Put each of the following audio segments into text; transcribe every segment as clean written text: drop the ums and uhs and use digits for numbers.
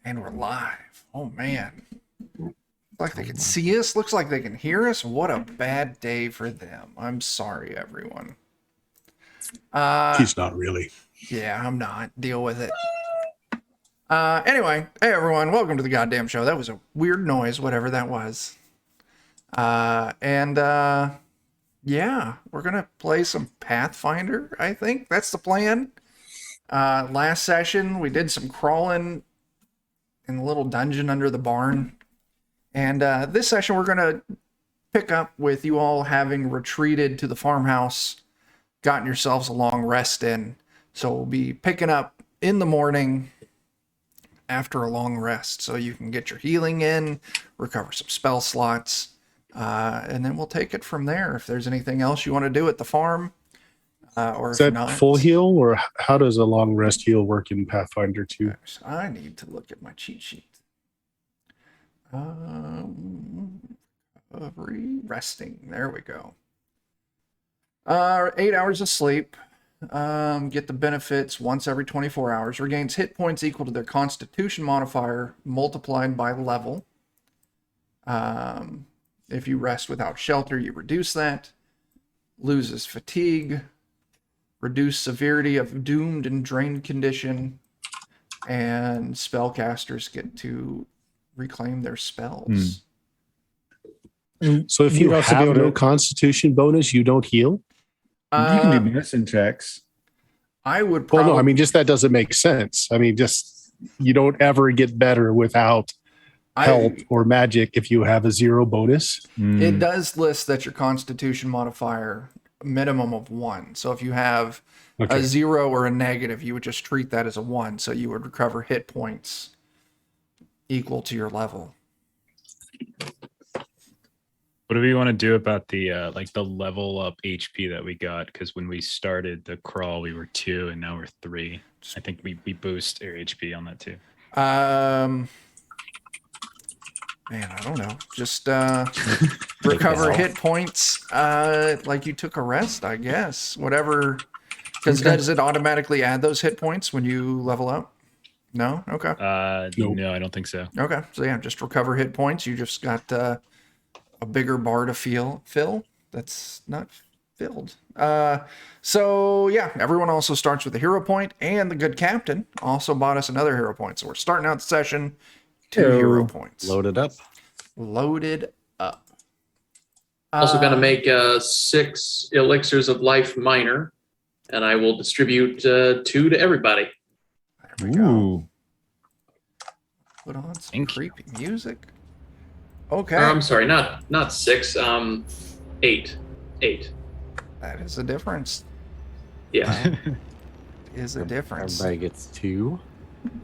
And we're live. Oh, man. Looks like they can see us. Looks like they can hear us. What a bad day for them. I'm sorry, everyone. He's not really. Yeah, I'm not. Deal with it. Anyway, hey, everyone. Welcome to the goddamn show. That was a weird noise, whatever that was. Yeah, we're going to play some Pathfinder, I think. That's the plan. Last session, we did some crawling in the little dungeon under the barn. And this session, we're going to pick up with you all having retreated to the farmhouse, gotten yourselves a long rest in. So we'll be picking up in the morning after a long rest. So you can get your healing in, recover some spell slots, and then we'll take it from there. If there's anything else you want to do at the farm, or Is if that not, full heal, or how does a long rest heal work in Pathfinder 2? I need to look at my cheat sheet. Resting. There we go. 8 hours of sleep. Get the benefits once every 24 hours. Regains hit points equal to their Constitution modifier multiplied by level. If you rest without shelter, you reduce that. Loses fatigue. Reduce severity of doomed and drained condition. And spellcasters get to reclaim their spells. So if you have no Constitution bonus, you don't heal? You can do medicine checks. I would probably... Well, no, I mean, just that doesn't make sense. I mean, just you don't ever get better without help or magic if you have a 0 bonus. It does list that your Constitution modifier minimum of 1. So if you have a 0 or a negative, you would just treat that as a 1. So you would recover hit points equal to your level. What do we want to do about the the level up HP that we got? Because when we started the crawl, we were 2 and now we're 3. I think we boost our HP on that too. Man, I don't know. Just recover hit points like you took a rest, I guess. Whatever. Because does it automatically add those hit points when you level up? No? Okay. No, I don't think so. Okay. So yeah, just recover hit points. You just got a bigger bar to fill. That's not filled. So yeah, everyone also starts with a hero point, and the good captain also bought us another hero point. So we're starting out the session 2 hero points. Loaded up. Also going to make 6 Elixirs of Life minor, and I will distribute 2 to everybody. There we go. Put on some creepy music. Okay. I'm sorry, not 6. 8. That is a difference. Yeah. Is a difference. Everybody gets 2.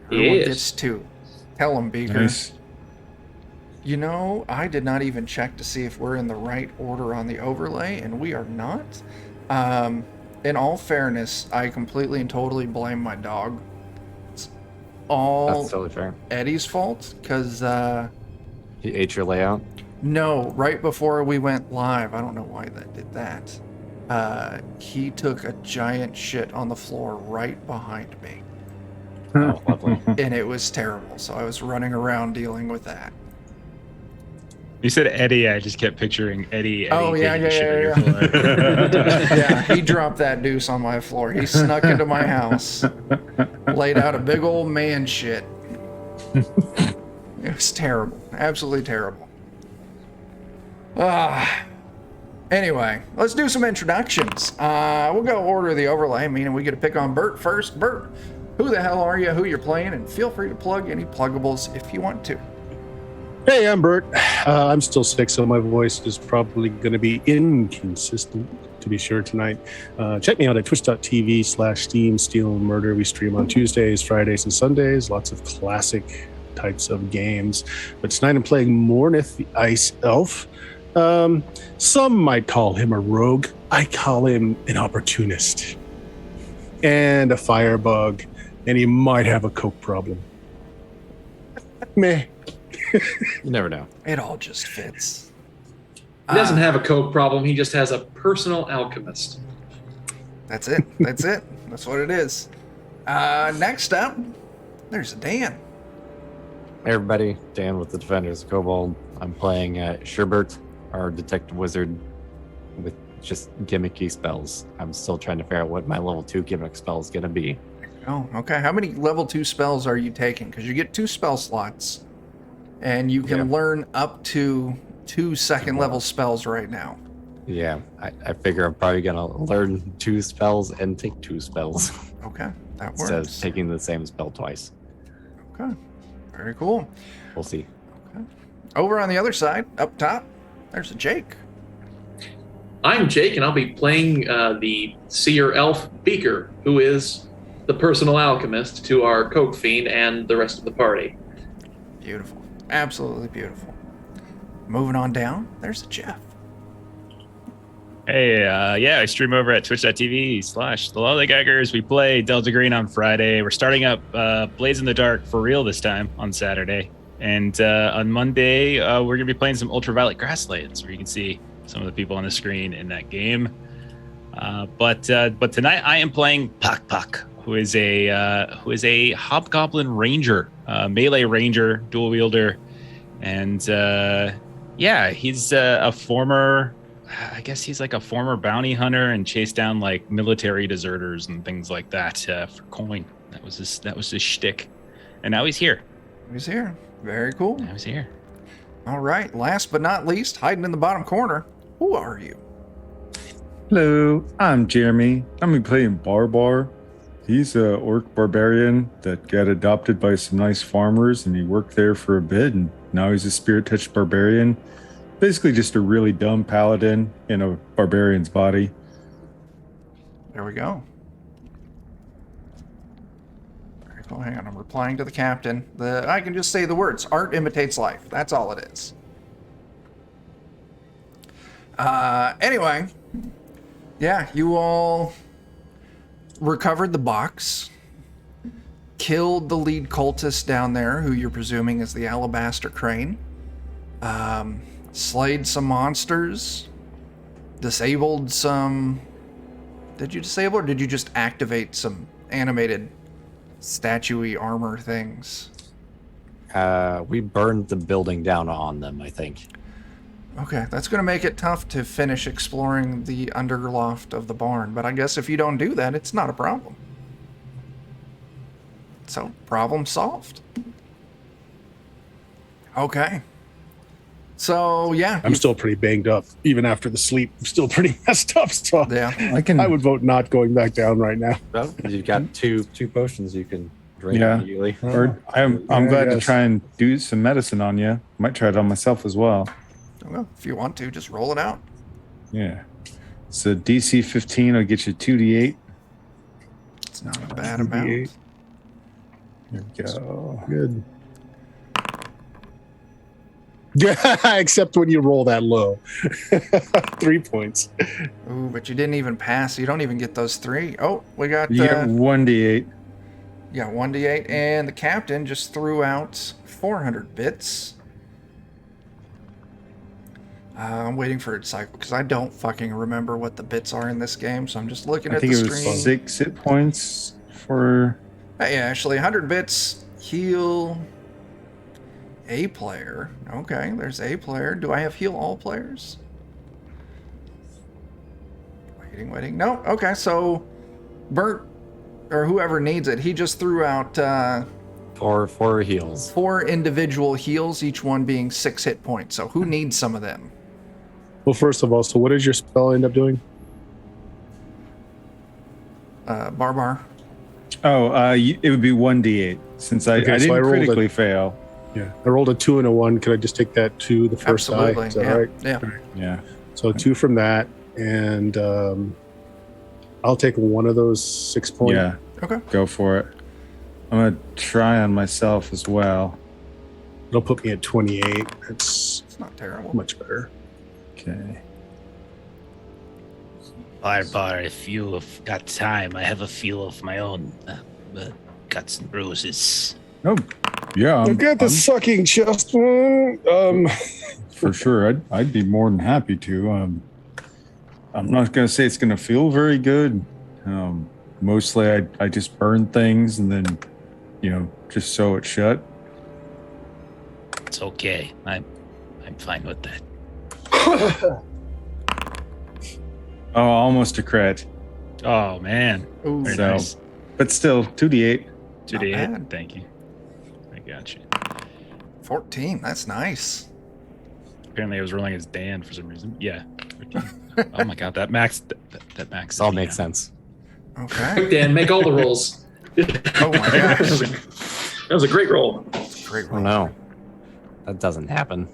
Everyone gets 2. Tell them, Beaker. Nice. You know, I did not even check to see if we're in the right order on the overlay, and we are not. In all fairness, I completely and totally blame my dog. It's all That's totally fair. Eddie's fault, because... He ate your layout? No, right before we went live, I don't know why that did that. He took a giant shit on the floor right behind me. Oh, lovely. And it was terrible, so I was running around dealing with that. You said Eddie, I just kept picturing Eddie. Oh, yeah. Yeah, he dropped that deuce on my floor. He snuck into my house, laid out a big old man shit. It was terrible. Absolutely terrible. Anyway, let's do some introductions. We'll go order the overlay, meaning we get to pick on Bert first. Bert, who the hell are you, who you're playing, and feel free to plug any pluggables if you want to. Hey, I'm Bert. I'm still sick, so my voice is probably going to be inconsistent, to be sure, tonight. Check me out at twitch.tv/Steam Steel and Murder. We stream on Tuesdays, Fridays, and Sundays. Lots of classic types of games. But tonight I'm playing Mornith the Ice Elf. Some might call him a rogue. I call him an opportunist. And a firebug. And he might have a coke problem. Meh. You never know. It all just fits. He doesn't have a coke problem. He just has a personal alchemist. That's it. That's what it is. Next up, there's Dan. Hey everybody, Dan with the Defenders of Kobold. I'm playing Sherbert, our detective wizard, with just gimmicky spells. I'm still trying to figure out what my level 2 gimmick spell is going to be. Oh, okay. How many level 2 spells are you taking? Because you get 2 spell slots, and you can learn up to 2 second level spells right now. Yeah, I figure I'm probably going to learn 2 spells and take 2 spells. Okay, that works. Instead of taking the same spell twice. Okay, very cool. We'll see. Okay. Over on the other side, up top, there's Jake. I'm Jake, and I'll be playing the Seer Elf Beaker, who is the personal alchemist to our Coke Fiend and the rest of the party. Beautiful. Absolutely beautiful. Moving on down, there's Jeff. Hey, I stream over at twitch.tv/The Lollygaggers. We play Delta Green on Friday. We're starting up Blades in the Dark for real this time on Saturday. And on Monday, we're going to be playing some Ultraviolet Grasslands, where you can see some of the people on the screen in that game. But tonight I am playing Pak, who is a Hobgoblin Ranger, melee ranger, dual wielder, and he's a former. I guess he's like a former bounty hunter and chased down like military deserters and things like that for coin. That was his shtick, and now he's here. He's here. Very cool. Now he's here. All right. Last but not least, hiding in the bottom corner. Who are you? Hello, I'm Jeremy. I'm playing Barbar. He's a orc barbarian that got adopted by some nice farmers, and he worked there for a bit, and now he's a spirit-touched barbarian. Basically just a really dumb paladin in a barbarian's body. There we go. Very cool. Hang on, I'm replying to the captain. I can just say the words. Art imitates life. That's all it is. Anyway. Yeah, you all recovered the box. Killed the lead cultist down there, who you're presuming is the Alabaster Crane. Slayed some monsters. Disabled some... Did you disable or did you just activate some animated statue-y armor things? We burned the building down on them, I think. Okay, that's going to make it tough to finish exploring the underloft of the barn, but I guess if you don't do that, it's not a problem. So, problem solved. Okay. So, yeah. I'm still pretty banged up. Even after the sleep, I'm still pretty messed up. So Yeah. I would vote not going back down right now. Well, you've got two potions you can drink Yeah. immediately. Or I'm I glad to guess. try and do some medicine on you. Might try it on myself as well. Well, if you want to, just roll it out. Yeah. So DC 15 will get you 2d8. It's not a bad amount. D8. There we go. Good. Yeah, except when you roll that low. 3 points. Ooh, but you didn't even pass. You don't even get those 3. Oh, we got... You get 1d8. Yeah, 1d8, and the captain just threw out 400 bits. I'm waiting for it to cycle, because I don't fucking remember what the bits are in this game, so I'm just looking I at think the it was screen. 6 hit points for... Hey, actually, 100 bits, heal a player. Okay, there's a player. Do I have heal all players? Waiting. No, okay, so Bert, or whoever needs it, he just threw out... Four heals. 4 individual heals, each one being 6 hit points. So who needs some of them? Well, first of all, so what does your spell end up doing? Barbar. Oh, it would be 1d8 since I Okay, so I didn't rolled critically fail. Yeah, I rolled a 2 and a 1. Could I just take that to the first Absolutely. die? Is that Yeah. right? Yeah. Yeah. So 2 from that, and I'll take one of those 6 points. Yeah. Okay. Go for it. I'm going to try on myself as well. It'll put me at 28. That's It's not terrible. much better. Okay. Barbar, if you have got time, I have a feel of my own. Guts and bruises. Oh, yeah. I got the sucking chest one. For sure. I'd be more than happy to. I'm not going to say it's going to feel very good. Mostly I just burn things and then, just sew it shut. That's okay. I'm fine with that. Oh, almost a crit. Oh man. Ooh, Very So- nice. But still, 2d8. 2d8. bad. Thank you. I got you. 14. That's nice. Apparently, I was rolling as Dan for some reason. Yeah. 13. Oh my god, that max. That max. This all makes sense. Okay. Quick, Dan, make all the rolls. Oh my gosh. That was a great roll. Great Oh roll. no. That doesn't happen.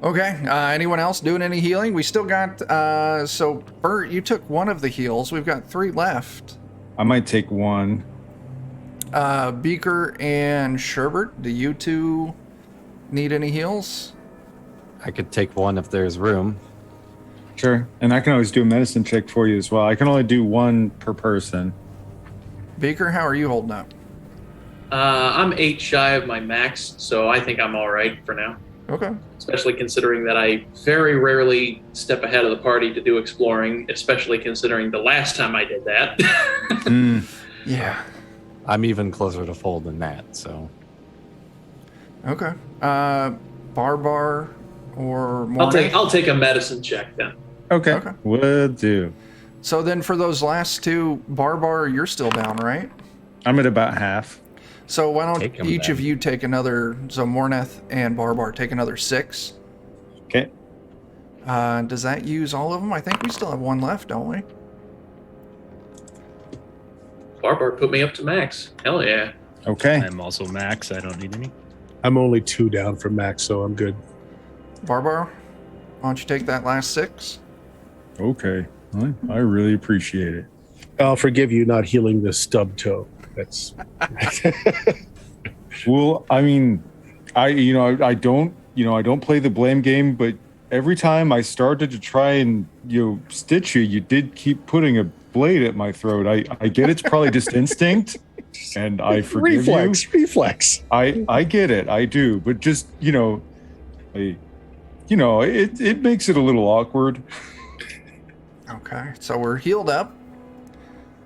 Okay. Anyone else doing any healing? We still got. So Bert, you took one of the heals. We've got 3 left. I might take one. Beaker and Sherbert, do you two need any heals? I could take one if there's room. Sure. And I can always do a medicine check for you as well. I can only do one per person. Beaker, how are you holding up? I'm 8 shy of my max, so I think I'm all right for now. Okay. Especially considering that I very rarely step ahead of the party to do exploring, especially considering the last time I did that. Mm. Yeah. I'm even closer to full than that, so Okay. Barbar or Morna? I'll take a medicine check then. Okay. Okay. Will do. So then for those last 2, Barbar, you're still down, right? I'm at about half. So why Take don't 'em each then. of you take another, so Morneth and Barbar take another 6. Okay. Does that use all of them? I think we still have 1 left, don't we? Barbar put me up to max. Hell yeah. Okay. I'm also max. I don't need any. I'm only 2 down from max, so I'm good. Barbar, why don't you take that last 6? Okay. I really appreciate it. I'll forgive you not healing the stub toe. That's Well, I mean, I don't play the blame game, but every time I started to try and stitch you, you did keep putting a blade at my throat. I get it's probably just instinct, and I forgive reflex. I get it, I do, but just it makes it a little awkward. Okay, so we're healed up.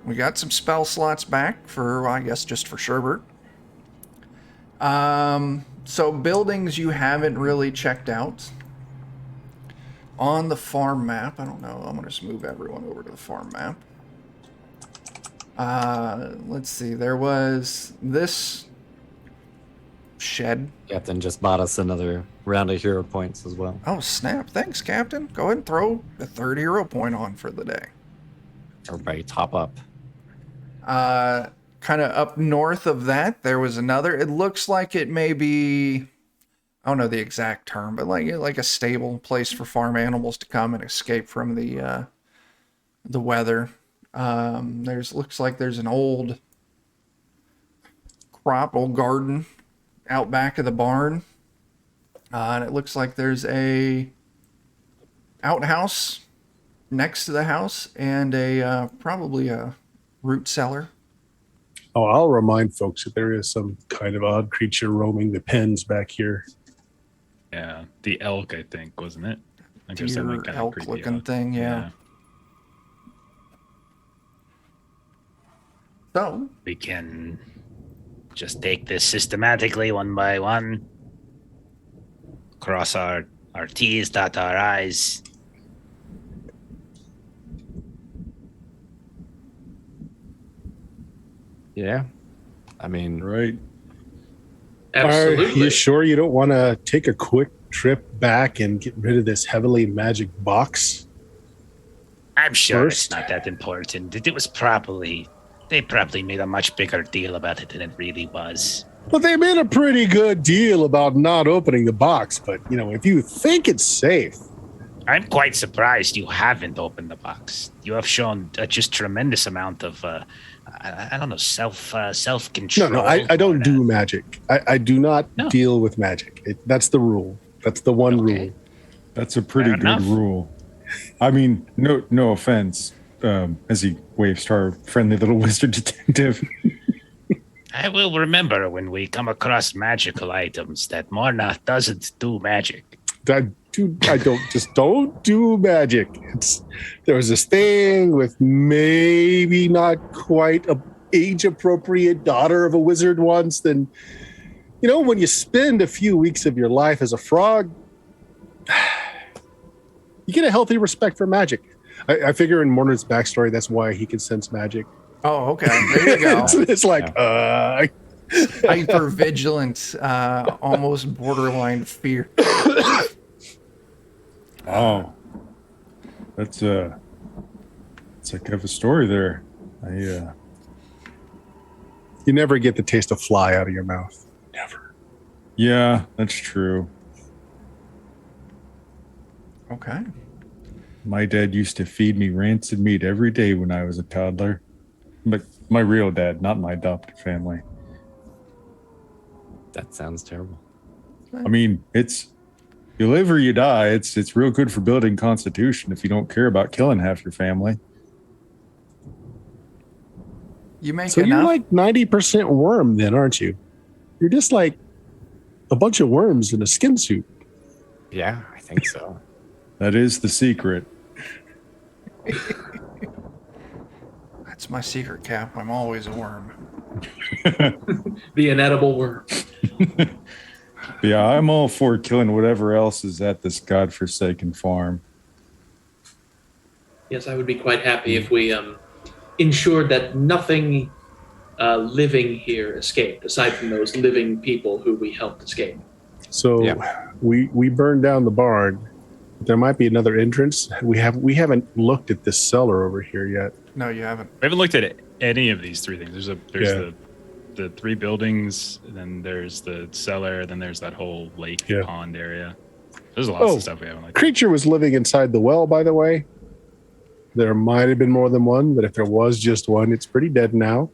We got some spell slots back for, well, I guess, just for Sherbert. So buildings you haven't really checked out. On the farm map, I don't know, I'm going to just move everyone over to the farm map. Let's see, there was this shed. Captain just bought us another round of hero points as well. Oh, snap. Thanks, Captain. Go ahead and throw a 3rd hero point on for the day. Everybody top up. Kind of up north of that, there was another. It looks like it may be, I don't know the exact term, but like a stable place for farm animals to come and escape from the weather. Looks like there's an old garden out back of the barn. And it looks like there's a outhouse next to the house and probably a root cellar. Oh, I'll remind folks that there is some kind of odd creature roaming the pens back here. Yeah, the elk, I think, wasn't it? I guess that Deer, went kinda elk creepy looking out. thing, yeah. So, We can just take this systematically one by one. Cross our T's, dot our I's. Yeah. I mean, Right. Absolutely. Are you sure you don't want to take a quick trip back and get rid of this heavily magic box? I'm sure First. it's not that important. It was probably, they probably made a much bigger deal about it than it really was. Well, they made a pretty good deal about not opening the box, but if you think it's safe. I'm quite surprised you haven't opened the box. You have shown just tremendous amount of, I don't know, self control. No, I don't do magic. I do not No. deal with magic. That's the rule. That's the one Okay. rule. That's a pretty Fair good enough. rule. I mean, no offense, as he waves to our friendly little wizard detective. I will remember when we come across magical items that Morna doesn't do magic. I don't do magic. There was this thing with maybe not quite a age appropriate daughter of a wizard once. Then You know, when you spend a few weeks of your life as a frog, you get a healthy respect for magic. I figure in Mornard's backstory, that's why he can sense magic. Oh, okay. There you go. It's like, Hyper vigilant, almost borderline fear. Oh, that's a kind of a story there. You never get the taste of fly out of your mouth. Never. Yeah, that's true. Okay. My dad used to feed me rancid meat every day when I was a toddler. But my real dad, not my adopted family. That sounds terrible. I mean, you live or you die. It's real good for building constitution if you don't care about killing half your family. You make So enough. you're like 90% worm then, aren't you? You're just like a bunch of worms in a skin suit. Yeah, I think so. That is the secret. That's my secret, Cap. I'm always a worm. The inedible worm. Yeah, I'm all for killing whatever else is at this godforsaken farm. Yes, I would be quite happy if we ensured that nothing living here escaped, aside from those living people who we helped escape. So we burned down the barn. There might be another entrance. We haven't looked at this cellar over here yet. No, you haven't. We haven't looked at any of these three things. There's the three buildings, and then there's the cellar, then there's that whole lake pond area. There's lots of stuff we haven't looked at. Creature was living inside the well, by the way. There might have been more than one, but if there was just one, it's pretty dead now.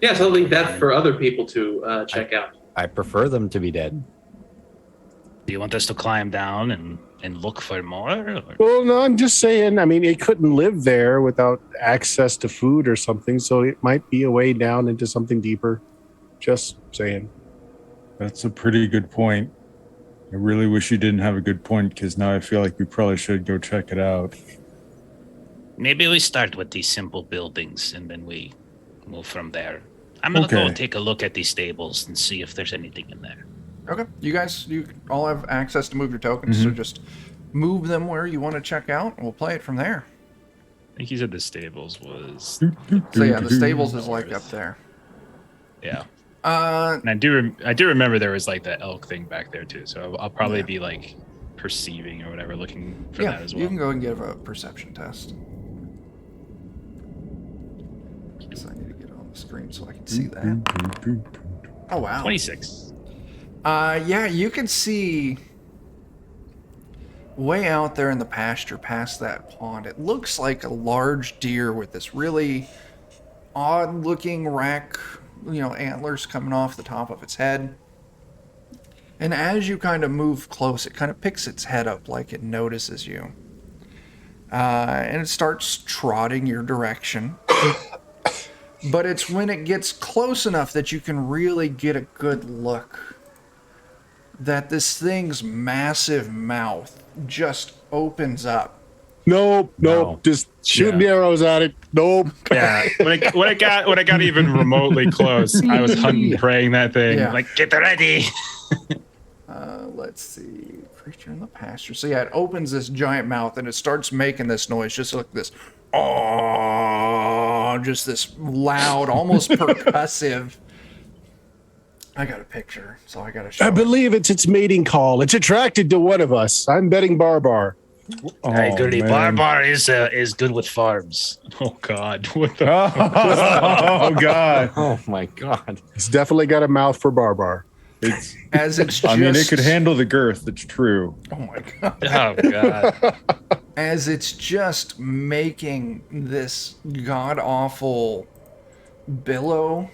Yes, I'll leave that for other people to check out. I prefer them to be dead. Do you want us to climb down and look for more? Or? Well, no, I'm just saying, I mean, it couldn't live there without access to food or something, so it might be a way down into something deeper. Just saying. That's a pretty good point. I really wish you didn't have a good point, because now I feel like we probably should go check it out. Maybe we start with these simple buildings and then we move from there. I'm going to go take a look at these stables and see if there's anything in there. Okay. You all have access to move your tokens, so just move them where you want to check out, and we'll play it from there. I think he said the stables was... So yeah, the stables is like up there. Yeah. And I do remember there was like that elk thing back there too, so I'll probably be like perceiving or whatever, looking for that as well. You can go and give a perception test. So I need to get it on the screen so I can see that. Oh wow. 26. Yeah, you can see way out there in the pasture past that pond. It looks like a large deer with this really odd looking rack, antlers coming off the top of its head. And as you kind of move close, it kind of picks its head up like it notices you. And it starts trotting your direction. But it's when it gets close enough that you can really get a good look that this thing's massive mouth just opens up. Nope. Just shooting arrows at it. Nope. Yeah. When it got even remotely close, I was hunting, praying that thing. Yeah. Like, get ready. Let's see. Creature in the pasture. So yeah, it opens this giant mouth and it starts making this noise, just like this. Oh, just this loud, almost percussive. I got a picture, so I got to show. I believe it's its mating call. It's attracted to one of us. I'm betting Barbar. I agree. man. Barbar is good with farms. Oh God. What the? Oh God. Oh my God. It's definitely got a mouth for Barbar. It's. As it's just, I mean, it could handle the girth. It's true. Oh my god! Oh God. As it's just making this god awful billow.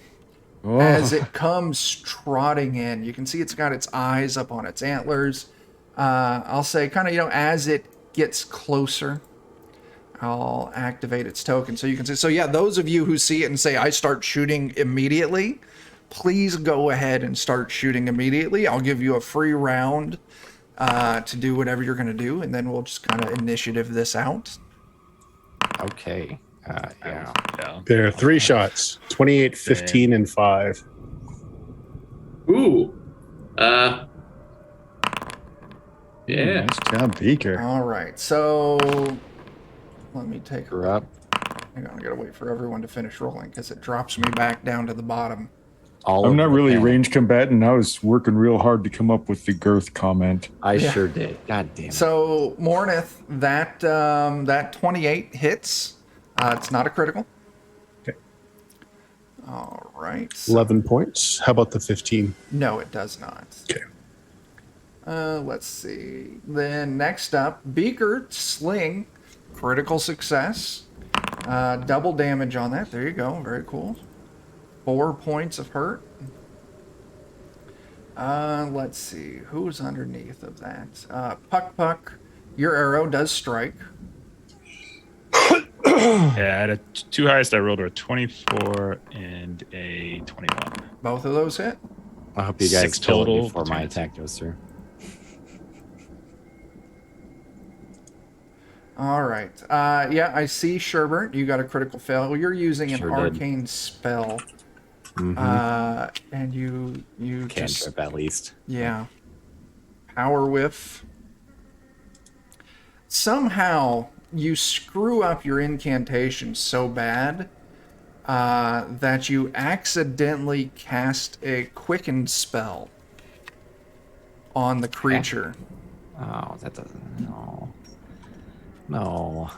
Oh. As it comes trotting in, you can see it's got its eyes up on its antlers. I'll say kind of, as it gets closer, I'll activate its token. So you can see, so yeah, those of you who see it and say, I start shooting immediately, please go ahead and start shooting immediately. I'll give you a free round to do whatever you're going to do, and then we'll just kind of initiative this out. Okay. Yeah. Yeah. There are 3 shots. 28, 15, and 5. Ooh. Yeah. Nice job, Beaker. All right. So let me take a Screw look. up. Hang on, I gotta wait for everyone to finish rolling because it drops me back down to the bottom. All I'm of not the really a panic. range combatant. I was working real hard to come up with the girth comment. I Yeah. sure did. God damn it. So Mornith, that 28 hits. It's not a critical. Okay. All right. So 11 points. How about the 15? no, it does not. Okay. Let's see. Then next up, Beaker Sling, critical success. Double damage on that. There you go. Very cool. 4 points of hurt. Let's see. Who's underneath of that? Puck. Your arrow does strike. Yeah, at a two highest, I rolled a 24 and a 21. Both of those hit. I hope you guys 6 kill it total before my between the two. attack goes through. All right. Yeah, I see, Sherbert. You got a critical fail. You're using an Sure did. arcane spell. Mm-hmm. And you just Cantrip at least. yeah. Power whiff. Somehow you screw up your incantation so bad that you accidentally cast a quicken spell on the creature. Oh, that doesn't. No. No.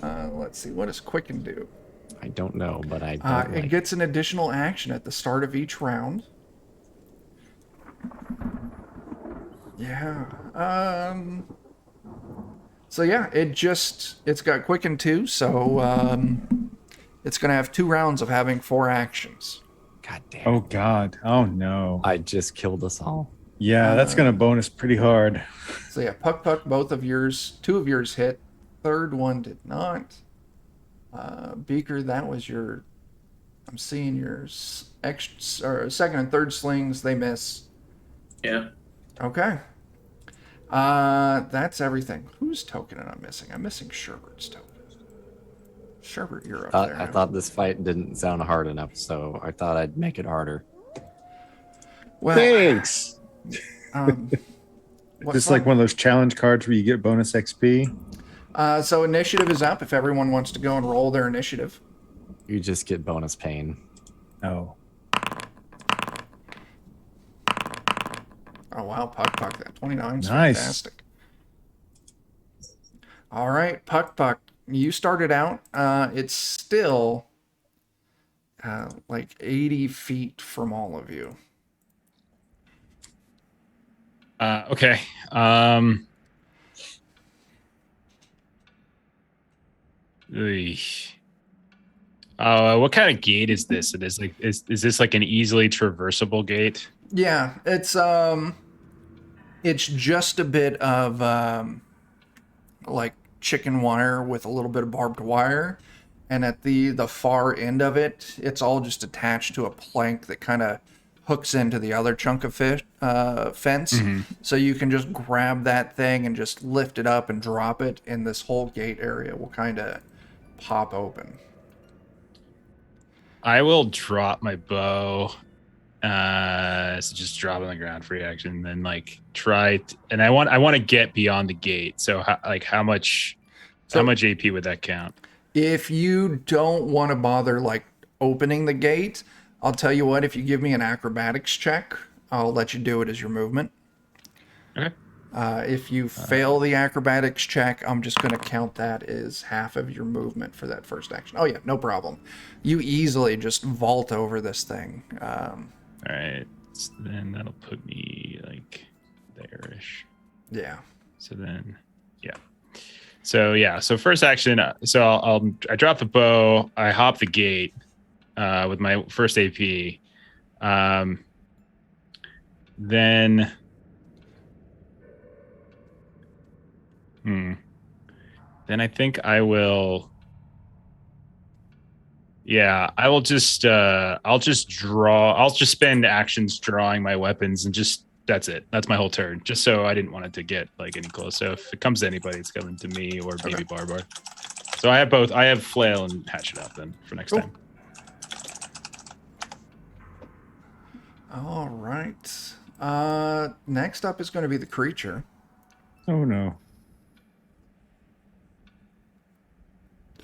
Let's see. What does quicken do? I don't know, but I don't It like gets an additional action at the start of each round. Yeah. So yeah, it's got quicken too, so it's gonna have 2 rounds of having 4 actions. God damn. Oh God. Oh no. I just killed us all. Yeah, that's gonna bonus pretty hard. So yeah, Puck, 2 of yours hit. Third one did not. Beaker, that was your. I'm seeing your second and third slings. They miss. Yeah. Okay. That's everything. Whose token am I missing? I'm missing Sherbert's token. Sherbert, you're up there. I thought this fight didn't sound hard enough, so I thought I'd make it harder. Well, Thanks. It's like one of those challenge cards where you get bonus XP. So initiative is up if everyone wants to go and roll their initiative. You just get bonus pain. Oh. Oh wow, Puck, that 29 is Nice. fantastic. All right, Puck, you started out. It's still like 80 feet from all of you. Okay. What kind of gate is this? It is like is this like an easily traversable gate? Yeah, it's just a bit of like chicken wire with a little bit of barbed wire, and at the far end of it, it's all just attached to a plank that kind of hooks into the other chunk of fence. So you can just grab that thing and just lift it up and drop it, and this whole gate area will kind of pop open. I will drop my bow. So just drop it on the ground, free action, and then like and I want to get beyond the gate. So how much AP would that count? If you don't want to bother like opening the gate, I'll tell you what, if you give me an acrobatics check, I'll let you do it as your movement. Okay. If you fail the acrobatics check, I'm just going to count that as half of your movement for that first action. Oh yeah, no problem. You easily just vault over this thing. All right. So then that'll put me like there-ish. Yeah. So then, yeah. So first action. So I drop the bow. I hop the gate with my first AP. Then. Then I think I will. Yeah, I will just. I'll just spend actions drawing my weapons and just. That's it. That's my whole turn. Just so I didn't want it to get like any close. So if it comes to anybody, it's coming to me or maybe Barbar. So I have both. I have flail and hatchet up then for next time. All right. Next up is going to be the creature. Oh no.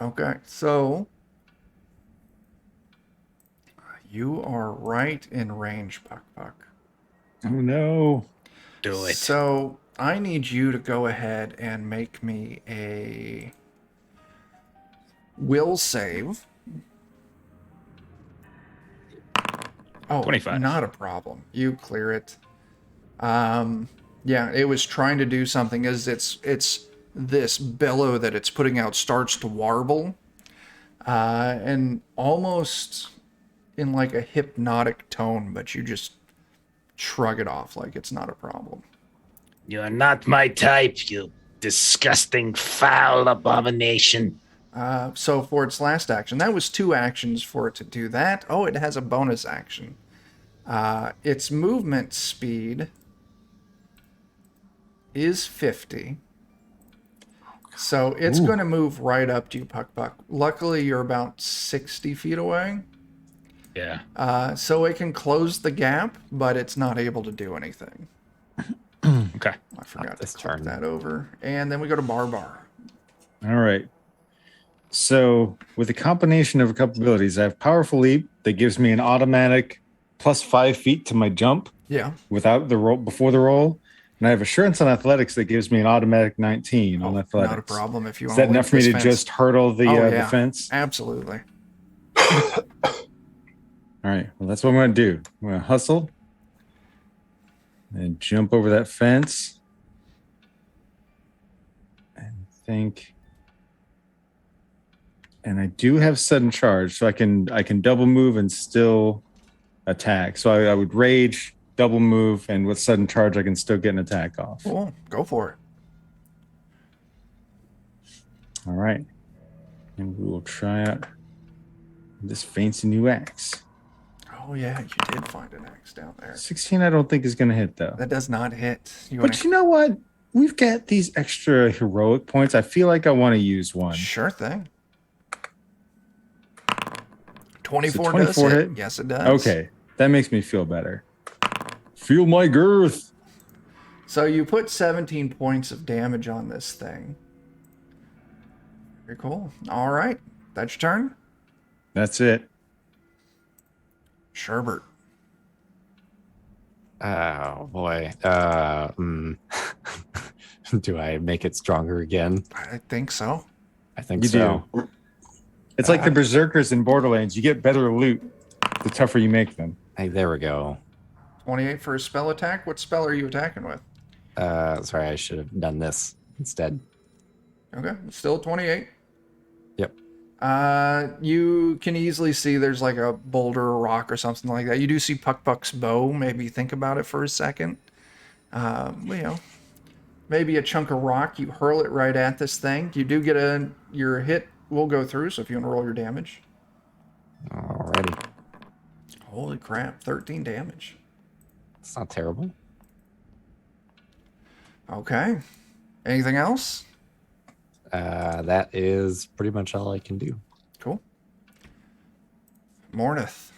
Okay, so you are right in range, Puck Puck. Oh no. Do it. So I need you to go ahead and make me a will save. Oh, 25. not a problem. You clear it. Yeah, it was trying to do something. As it's this bellow that it's putting out starts to warble, and almost in like a hypnotic tone, but you just shrug it off like it's not a problem. You are not my type, you disgusting, foul abomination. So for its last action, that was 2 actions for it to do that. Oh, it has a bonus action. Its movement speed is 50. So it's going to move right up to you, Puck Puck. Luckily, you're about 60 feet away. Yeah. So it can close the gap, but it's not able to do anything. Okay. I forgot to this click turn. that over. And then we go to Barbar. All right. So with a combination of a couple abilities, I have Powerful Leap that gives me an automatic plus 5 feet to my jump Yeah. without the roll before the roll. And I have Assurance on Athletics that gives me an automatic 19 on athletics. Not a problem if you Is want to that enough for me to just hurdle the fence? Absolutely. All right. Well, that's what I'm going to do. I'm going to hustle and jump over that fence. And think. And I do have sudden charge, so I can double move and still attack. So I would rage, double move, and with sudden charge, I can still get an attack off. Cool. Go for it. All right. And we will try out this fancy new axe. Oh, yeah, you did find an axe down there. 16 I don't think is going to hit, though. That does not hit. But you know what? We've got these extra heroic points. I feel like I want to use one. Sure thing. 24, So 24 does hit? Yes, it does. Okay. That makes me feel better. Feel my girth. So you put 17 points of damage on this thing. Very cool. All right. That's your turn. That's it. Sherbert. Oh boy. Do I make it stronger again? I think so. I think You so. do. It's like the berserkers in Borderlands. You get better loot the tougher you make them. Hey, there we go. 28 for a spell attack. What spell are you attacking with? Sorry, I should have done this instead. Okay. Still 28. Yep. You can easily see there's like a boulder or rock or something like that. You do see Puck Puck's bow. Maybe think about it for a second. Maybe a chunk of rock. You hurl it right at this thing. You do get your hit will go through. So if you want to roll your damage. Alrighty. Holy crap! 13 damage. It's not terrible. Okay. Anything else? That is pretty much all I can do. Cool. Mornith.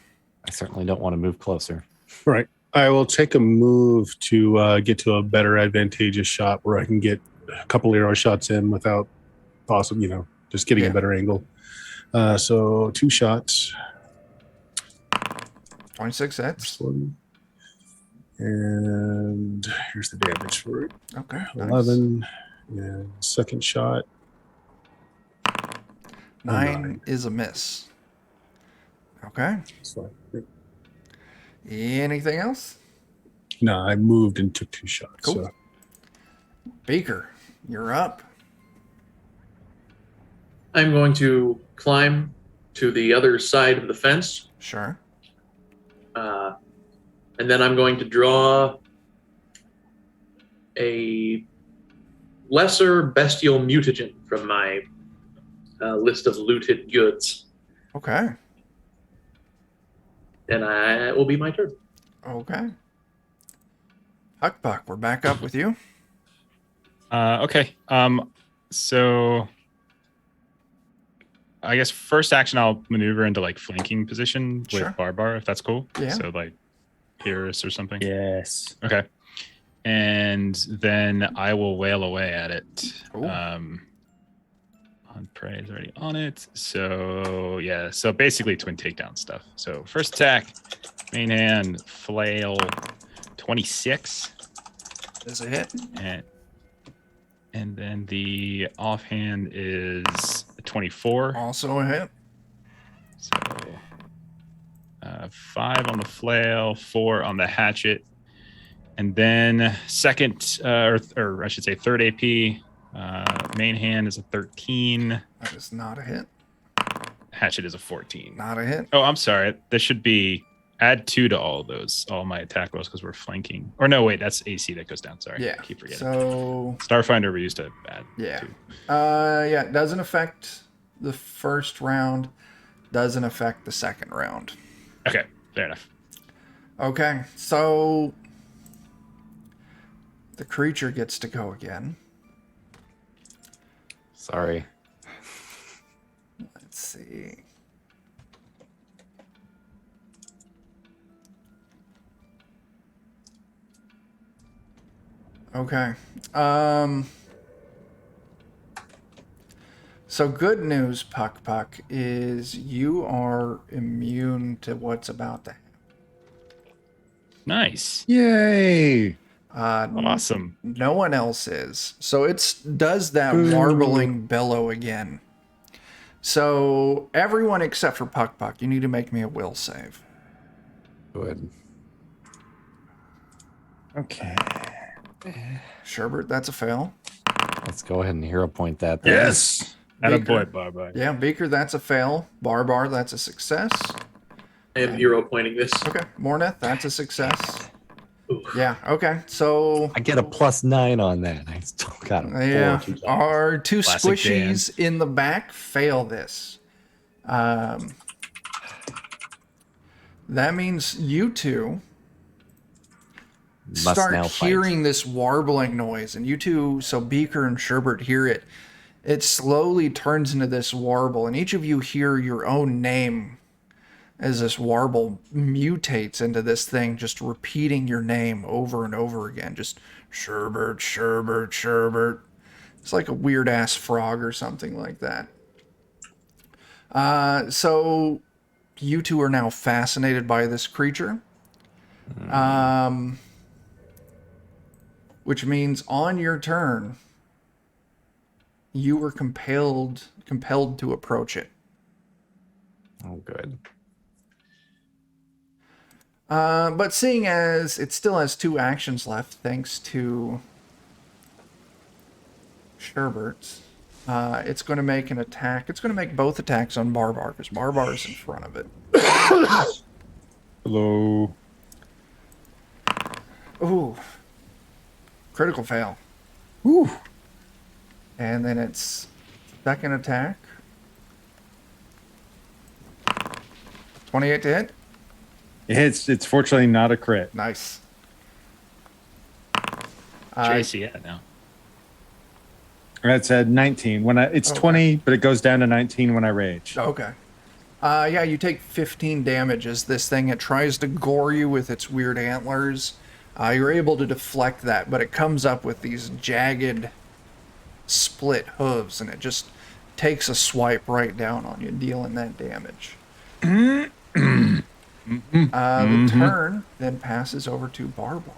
I certainly don't want to move closer. Right. I will take a move to get to a better advantageous shot where I can get a couple arrow shots in without possibly, just getting a better angle. So 2 shots. 26 hits. First one. And here's the damage for it. Okay. Nice. 11. And second shot. 9 is a miss. Okay. So, Anything else? no, I moved and took 2 shots. Cool. So. Beaker, you're up. I'm going to climb to the other side of the fence, Sure. and then I'm going to draw a lesser bestial mutagen from my list of looted goods. Okay. And it will be my turn. Okay. Huckbuck, we're back up with you. Okay. So I guess first action I'll maneuver into like flanking position with Sure. Barbar if that's cool. Yeah. So like Iris or something? Yes. Okay. And then I will wail away at it. Cool. On prey is already on it. So yeah, so basically twin takedown stuff. So first attack, main hand, flail, 26. Is a hit. And then the offhand is a 24. Also a hit. So 5 on the flail, 4 on the hatchet. And then second, or I should say third AP, main hand is a 13. That is not a hit. Hatchet is a 14. Not a hit. Oh, I'm sorry. This should be add 2 to all my attack rolls because we're flanking. Or no, wait, that's AC that goes down. Sorry. Yeah. I keep forgetting. So Starfinder we used to add yeah. 2. Yeah, it doesn't affect the first round. Doesn't affect the second round. Okay, fair enough. Okay, so the creature gets to go again. Sorry. Let's see. Okay. So good news, Puck, is you are immune to what's about to happen. Nice. Yay! Awesome. No one else is. So it does that Boo. warbling bellow again. So everyone except for Puck, you need to make me a will save. Good. Okay. Sherbert, that's a fail. Let's go ahead and hero point that. then. Yes. Beaker. Attaboy, bye-bye. Yeah, Beaker, that's a fail. Barbar, that's a success. I am hero pointing this. Okay, Morneth, that's a success. Ooh. Yeah, okay, so I get a +9 on that. I still got a 4 yeah, 2 times. our two Classic squishies in the back fail this. That means you two Must start now fight. hearing this warbling noise, and you two, so Beaker and Sherbert, hear it. It slowly turns into this warble, and each of you hear your own name as this warble mutates into this thing, just repeating your name over and over again. Just Sherbert, Sherbert, Sherbert. It's like a weird ass frog or something like that. So you two are now fascinated by this creature. Which means on your turn, you were compelled to approach it. Oh, good. But seeing as it still has 2 actions left, thanks to Sherbert, it's going to make an attack. It's going to make both attacks on Barbar, because Barbar is in front of it. Hello. Ooh. Critical fail. Ooh. And then its second attack. 28 to hit. It's fortunately not a crit. Nice. Tracy, yeah, now. That's at 19. It's Okay. 20, but it goes down to 19 when I rage. Okay. Yeah, you take 15 damage as this thing, it tries to gore you with its weird antlers. You're able to deflect that, but it comes up with these jagged, split hooves, and it just takes a swipe right down on you, dealing that damage. The turn then passes over to Barbar.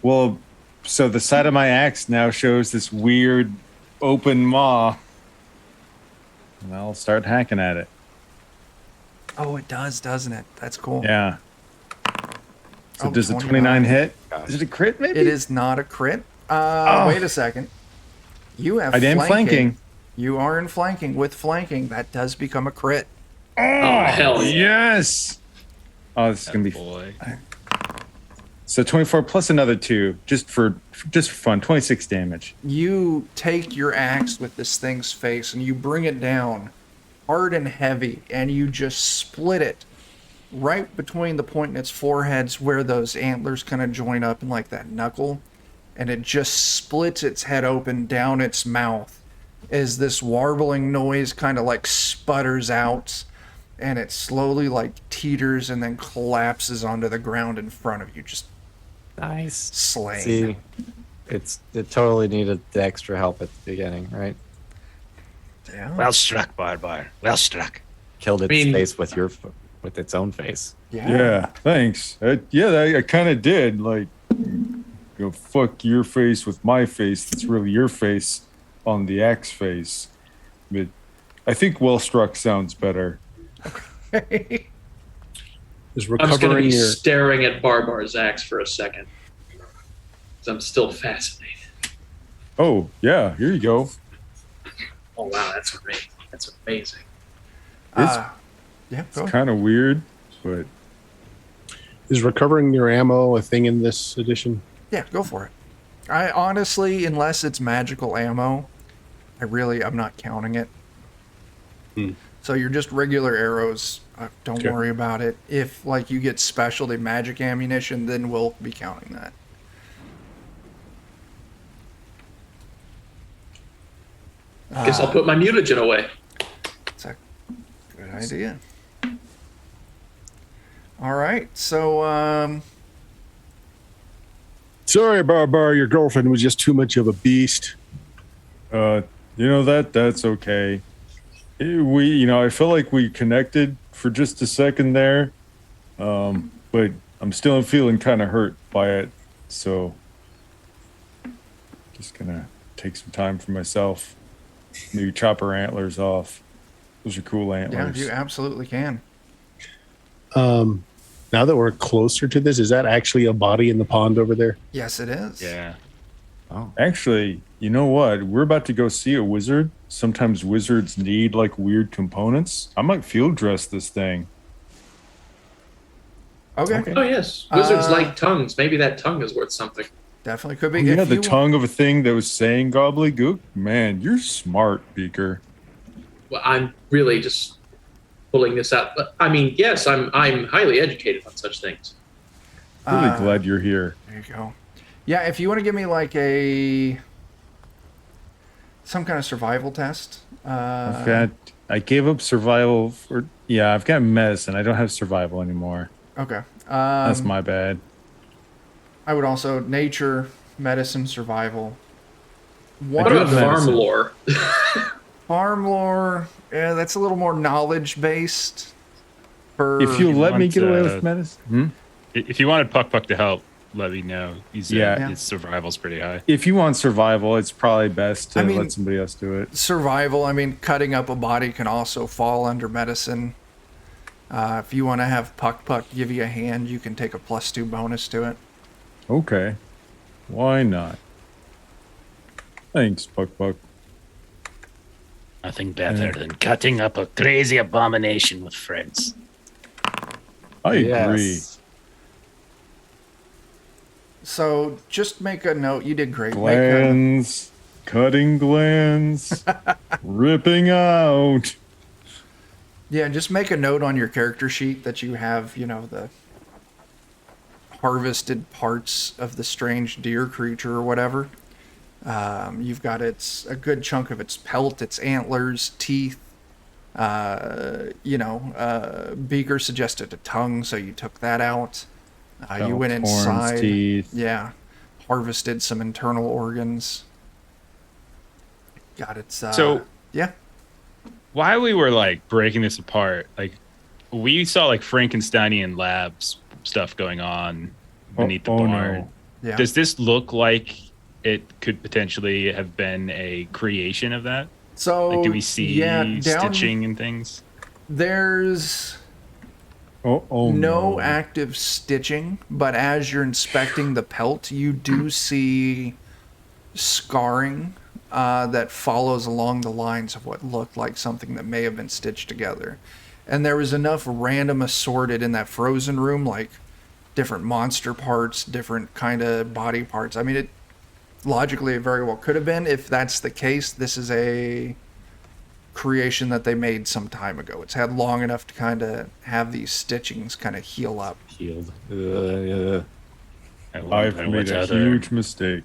Well, so the side of my axe now shows this weird open maw. And I'll start hacking at it. Oh, it does, doesn't it? That's cool. Yeah. So Oh, does the 29 29 hit? Is it a crit maybe? It is not a crit. Wait a second. You have I am flanking. You are in flanking. With flanking, that does become a crit. Oh, hell yeah. Yes. Oh, this is going to be Boy. So 24 plus another 2 just for fun, 26 damage. You take your axe with this thing's face and you bring it down hard and heavy, and you just split it right between the point in its foreheads where those antlers kind of join up in like that knuckle, and it just splits its head open down its mouth as this warbling noise kind of like sputters out, and it slowly like teeters and then collapses onto the ground in front of you, just Nice. slain. See, it totally needed the extra help at the beginning, right? Yeah. Well struck, Barbar. Well struck. Killed its mean- face with its own face. Yeah, thanks. I kind of did. Like, fuck your face with my face. That's really your face on the axe face. But I think well struck sounds better. Is I'm just going to recovering be your staring at Barbar's axe for a second. 'Cause I'm still fascinated. Oh, yeah, here you go. Oh, wow, that's amazing. That's amazing. Yeah, go It's ahead. kind of weird, but is recovering your ammo a thing in this edition? Yeah, go for it. I honestly, unless it's magical ammo, I'm not counting it. So you're just regular arrows. Don't Okay. worry about it. If like you get specialty magic ammunition, then we'll be counting that. Guess I'll put my mutagen away. It's a good idea. All right, so Sorry, Barbar, your girlfriend was just too much of a beast. that's okay. I feel like we connected for just a second there, but I'm still feeling kind of hurt by it. So, just gonna take some time for myself. Maybe chop her antlers off. Those are cool yeah, antlers. you absolutely can. Now that we're closer to this, is that actually a body in the pond over there? Yes, it is. Yeah. Oh, Actually, you know what? We're about to go see a wizard. Sometimes wizards need like weird components. I might field dress this thing. Okay. Oh, yes. Wizards Uh, like tongues. Maybe that tongue is worth something. Definitely could be. Yeah, If the you- tongue of a thing that was saying gobbledygook. Man, you're smart, Beaker. Well, I'm really just pulling this out. But I mean, yes, I'm highly educated on such things. Really Uh, glad you're here. There you go. Yeah, if you want to give me like some kind of survival test. I gave up survival I've got medicine. I don't have survival anymore. Okay. That's my bad. I would also nature, medicine, survival. What do about have farm medicine. lore? Farm lore? Yeah, that's a little more knowledge based. If you let me want, get away uh, with medicine. If you wanted Puck to help, let me know. Yeah. His survival's pretty high. If you want survival, it's probably best to I mean- let somebody else do it. Survival, I mean, cutting up a body can also fall under medicine. If you want to have Puck give you a hand, you can take a +2 bonus to it. Okay. Why not? Thanks, Puck. Nothing better than cutting up a crazy abomination with friends. I agree. yes. So just make a note. You did great. Glands, cutting glands, ripping out. Yeah, just make a note on your character sheet that you have, the harvested parts of the strange deer creature or whatever. You've got a good chunk of its pelt, its antlers, teeth. Beaker suggested a tongue, so you took that out. You went Horns, inside. teeth. Yeah, harvested some internal organs. Got its. So- yeah. While we were like breaking this apart, like we saw like Frankensteinian labs stuff going on beneath the barn. No. Yeah. Does this look like it could potentially have been a creation of that? So Like, do we see down stitching and things? There's Oh no active stitching, but as you're inspecting the pelt, you do see scarring that follows along the lines of what looked like something that may have been stitched together. And there was enough random assorted in that frozen room, like different monster parts, different kind of body parts. I mean, it very well could have been. If that's the case, this is a creation that they made some time ago. It's had long enough to kind of have these stitchings kind of heal up. Healed. I I've wonder made what a other- huge mistake.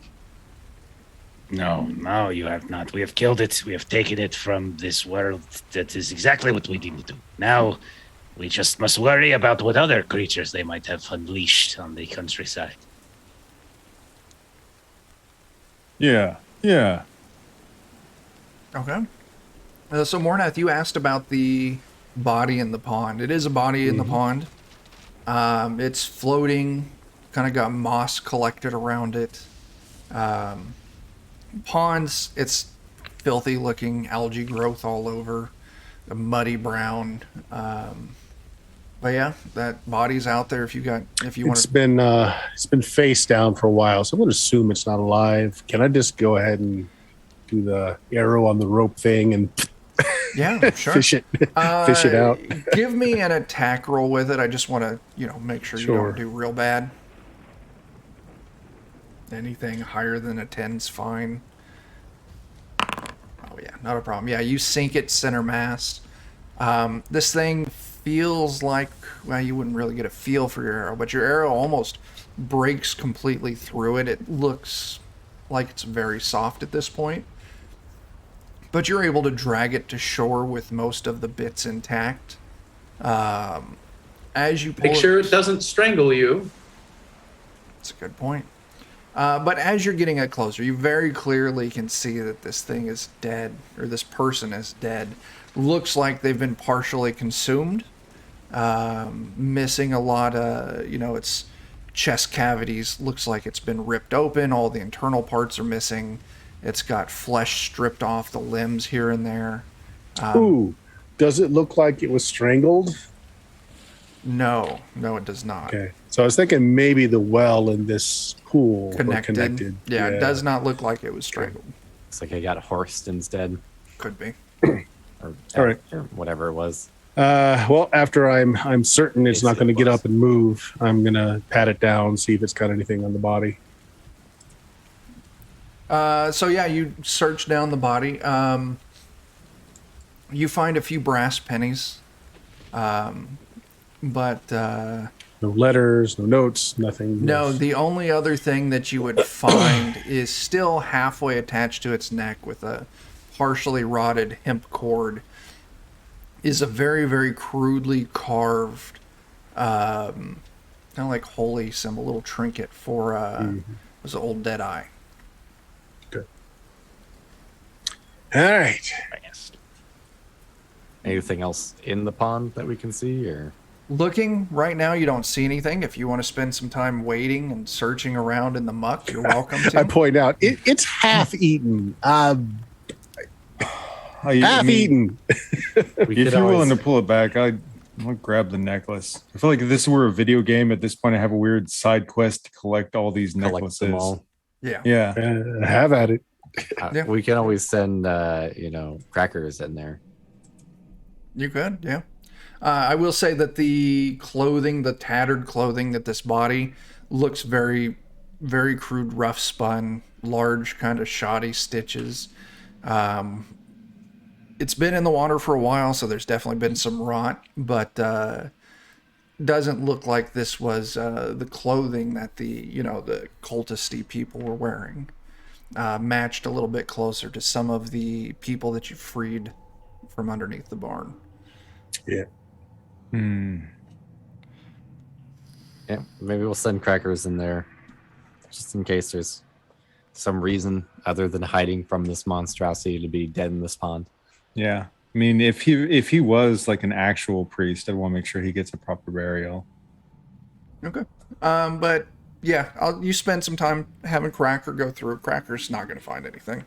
No, you have not. We have killed it. We have taken it from this world. That is exactly what we need to do. Now, We just must worry about what other creatures they might have unleashed on the countryside. Yeah. Yeah. Okay. So Mornath, you asked about the body in the pond. It is a body in the pond. It's floating, kind of got moss collected around it. Ponds, it's filthy looking algae growth all over, a muddy brown. But yeah, that body's out there if you want It's been face down for a while, so I'm going to assume it's not alive. Can I just go ahead and do the arrow on the rope thing and Yeah, sure. fish it out? Give me an attack roll with it. I just want to, make sure you Sure. don't do real bad. Anything higher than a 10's fine. Oh yeah, not a problem. Yeah, you sink it center mass. This thing feels like, well, you wouldn't really get a feel for your arrow, but your arrow almost breaks completely through it. It looks like it's very soft at this point. But you're able to drag it to shore with most of the bits intact. As you pull Make sure it doesn't strangle you. That's a good point. But as you're getting it closer, you very clearly can see that this thing is dead, or this person is dead. Looks like they've been partially consumed, missing a lot of, its chest cavities. Looks like it's been ripped open. All the internal parts are missing. It's got flesh stripped off the limbs here and there. Ooh, does it look like it was strangled? No, it does not. Okay, so I was thinking maybe the well in this pool were Connected. connected. Yeah, it does not look like it was strangled. Looks like I got horsed instead, Could be. or, All right. or whatever it was. Well, after I'm certain it's not Yes, going to it get was. up and move, I'm going to pat it down, see if it's got anything on the body. So yeah, you search down the body. You find a few brass pennies, but No letters, no notes, nothing. no. The only other thing that you would find is still halfway attached to its neck with a partially rotted hemp cord. Is a very, very crudely carved, kind of like holy symbol, little trinket for was an old dead eye. All right. Fast. Anything else in the pond that we can see, or Looking right now, you don't see anything. If you want to spend some time waiting and searching around in the muck, you're welcome to. I point out it's half eaten. Half eaten. we If could you're willing always- to pull it back, I'll grab the necklace. I feel like if this were a video game at this point, I have a weird side quest to collect all these collect necklaces. them all. Yeah. Yeah. Have at it. Yeah. We can always send, crackers in there. You could, yeah. I will say that the clothing, the tattered clothing that this body looks very, very crude, rough spun, large, kind of shoddy stitches. It's been in the water for a while, so there's definitely been some rot, but doesn't look like this was the clothing that the cultisty people were wearing. Matched a little bit closer to some of the people that you freed from underneath the barn. Yeah. Yeah, maybe we'll send crackers in there, just in case there's some reason other than hiding from this monstrosity to be dead in this pond. Yeah. I mean, if he was like an actual priest, I'd want to make sure he gets a proper burial. Okay. But yeah, you spend some time having Cracker go through it. Cracker's not going to find anything.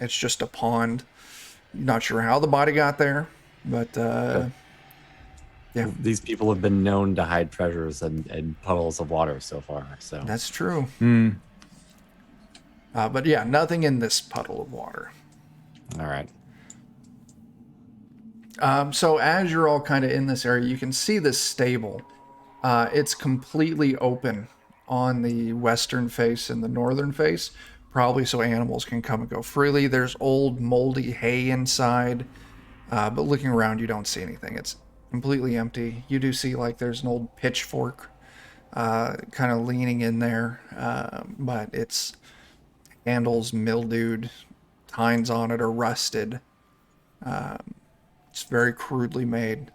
It's just a pond. Not sure how the body got there, but yeah, These people have been known to hide treasures in puddles of water so far. So that's true. Hmm. But yeah, nothing in this puddle of water. all right. So as you're all kind of in this area, you can see this stable. It's completely open on the western face and the northern face, probably so animals can come and go freely. There's old moldy hay inside, but looking around, you don't see anything. It's completely empty. You do see like there's an old pitchfork kind of leaning in there, but its handles mildewed, tines on it are rusted. It's very crudely made.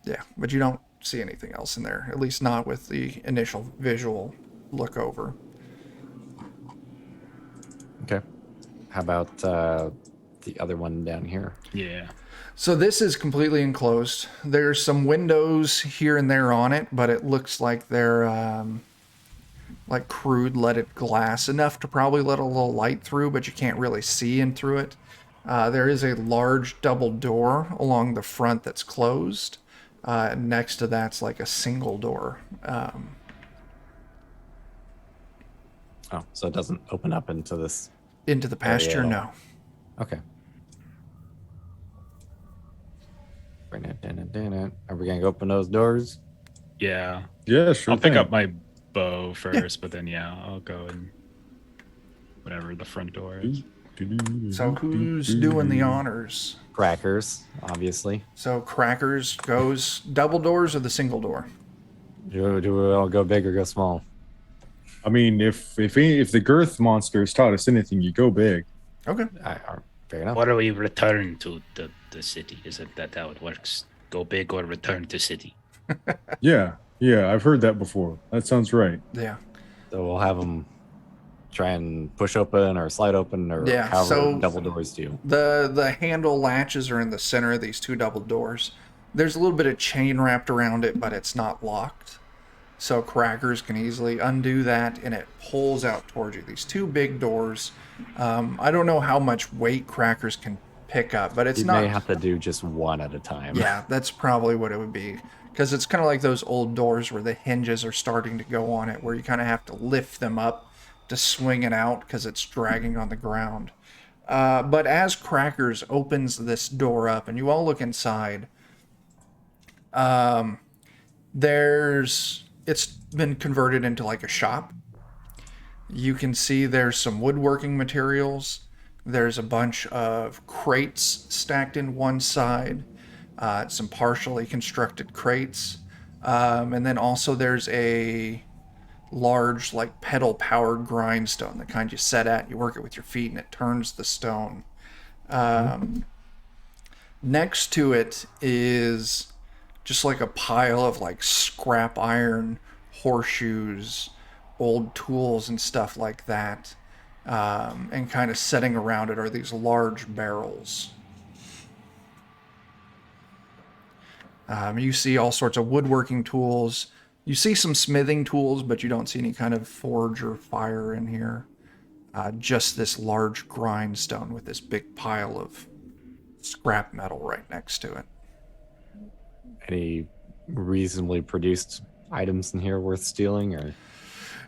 Yeah, but you don't see anything else in there, at least not with the initial visual look over. Okay. How about the other one down here? Yeah. So this is completely enclosed. There's some windows here and there on it, but it looks like they're like crude leaded glass, enough to probably let a little light through, but you can't really see in through it. There is a large double door along the front that's closed. Next to that's like a single door. Oh, so it doesn't open up into this. Into the pasture, Area. no. Okay. Bring it, Are we gonna open those doors? Yeah. Yeah, sure. I'll pick thing. up my bow first, but then I'll go and whatever the front door is. So who's doing the honors? Crackers, obviously. So Crackers goes double doors or the single door? Do we all go big or go small? I mean, if the girth monster has taught us anything, you go big. Okay. Fair enough. Or do we return to the city? Isn't that how it works? Go big or return to city? Yeah, I've heard that before. That sounds right. Yeah. So we'll have them try and push open or slide open or Yeah, however so- double doors do. The handle latches are in the center of these two double doors. There's a little bit of chain wrapped around it, but it's not locked. So Crackers can easily undo that, and it pulls out towards you. These two big doors. I don't know how much weight Crackers can pick up, but it's You not. may have to do just one at a time. Yeah, that's probably what it would be. Because it's kind of like those old doors where the hinges are starting to go on it, where you kind of have to lift them up to swing it out because it's dragging on the ground. But as Crackers opens this door up and you all look inside, it's been converted into like a shop. You can see there's some woodworking materials. There's a bunch of crates stacked in one side, some partially constructed crates. And then also there's a large like pedal powered grindstone, the kind you set at, you work it with your feet and it turns the stone. Next to it is just like a pile of like scrap iron, horseshoes, old tools and stuff like that. And kind of setting around it are these large barrels. You see all sorts of woodworking tools. You see some smithing tools, but you don't see any kind of forge or fire in here. Just this large grindstone with this big pile of scrap metal right next to it. Any reasonably produced items in here worth stealing, or?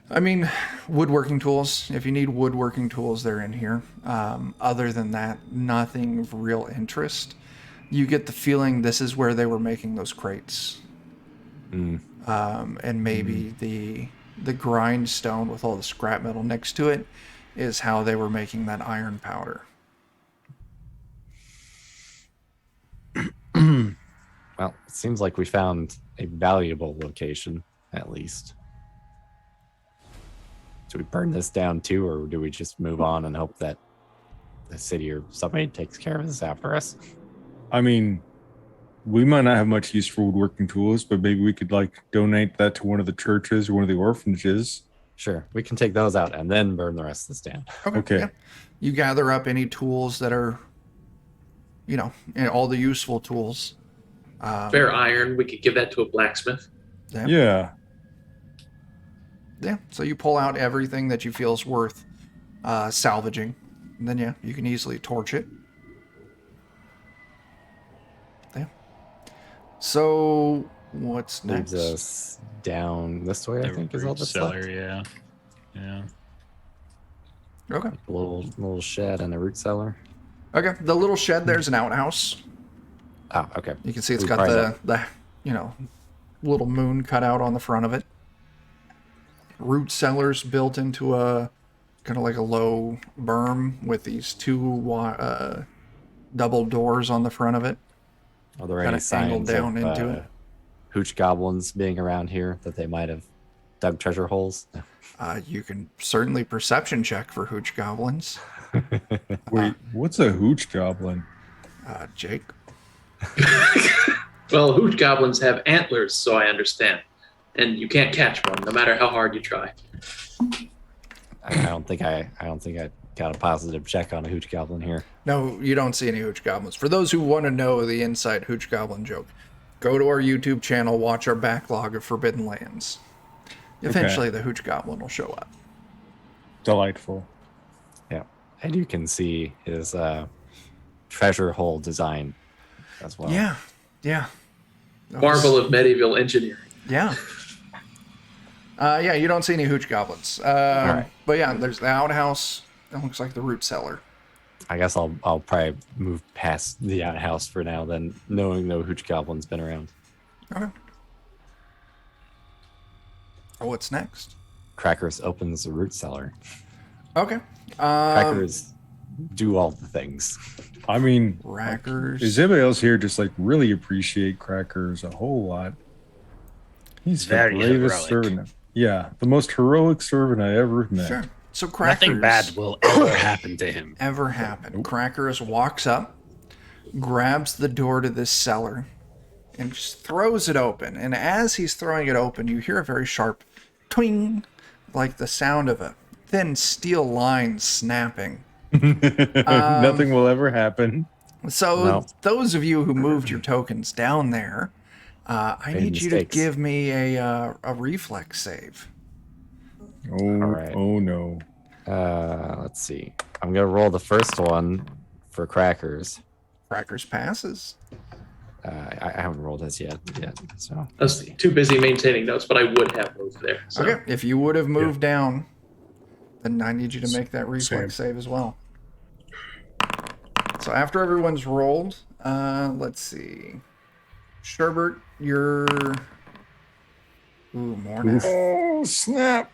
I mean, woodworking tools. If you need woodworking tools, they're in here. Other than that, nothing of real interest. You get the feeling this is where they were making those crates. And maybe the grindstone with all the scrap metal next to it is how they were making that iron powder. Well, it seems like we found a valuable location, at least. Do we burn this down too, or do we just move on and hope that the city or somebody takes care of this after us? I mean, we might not have much use for woodworking tools, but maybe we could like donate that to one of the churches or one of the orphanages. Sure, we can take those out and then burn the rest of this down. Okay. Yeah. You gather up any tools that are, all the useful tools. Fair iron, we could give that to a blacksmith. Yeah. Yeah, so you pull out everything that you feel is worth salvaging. And then, you can easily torch it. Yeah. So, what's next? Leads us down this way, I think, is all that's Cellar, left. yeah. Okay. A little shed and a root cellar. Okay, the little shed there's an outhouse. Oh, okay. You can see it's We got probably the little moon cut out on the front of it. Root cellar's built into a kind of like a low berm with these two double doors on the front of it. Are there Kinda any signs angled down of into it. hooch goblins being around here that they might have dug treasure holes? You can certainly perception check for hooch goblins. Wait, what's a hooch goblin? Jake. Well, hooch goblins have antlers, so I understand. And you can't catch one, no matter how hard you try. I don't think I got a positive check on a hooch goblin here. No, you don't see any hooch goblins. For those who want to know the inside hooch goblin joke, go to our YouTube channel, watch our backlog of Forbidden Lands. Eventually, the hooch goblin will show up. Delightful. Yeah, and you can see his treasure hole design as well. Yeah. Marvel of medieval engineering. Yeah. You don't see any hooch goblins. right. But yeah, there's the outhouse. That looks like the root cellar. I guess I'll probably move past the outhouse for now, then, knowing no hooch goblin's been around. Okay. What's next? Crackers opens the root cellar. Okay. Crackers do all the things. I mean, Crackers. does anybody else here just like really appreciate Crackers a whole lot? He's Very the bravest heroic. servant. Yeah, the most heroic servant I ever met. Sure. So Crackers. Nothing bad will ever happen to him. Ever happen. Crackers walks up, grabs the door to this cellar, and just throws it open. And as he's throwing it open, you hear a very sharp twing, like the sound of a thin steel line snapping. Nothing will ever happen. So No. those of you who moved your tokens down there, I Made need you to mistakes. give me a reflex save. Oh, right. oh no. Let's see. I'm gonna roll the first one for Crackers. Crackers passes. I haven't rolled this yet. So I was too busy maintaining notes, but I would have moved there. So. Okay, if you would have moved down, then I need you to make that reflex save as well. So after everyone's rolled, let's see. Sherbert, you're... Ooh, more now. Oh snap!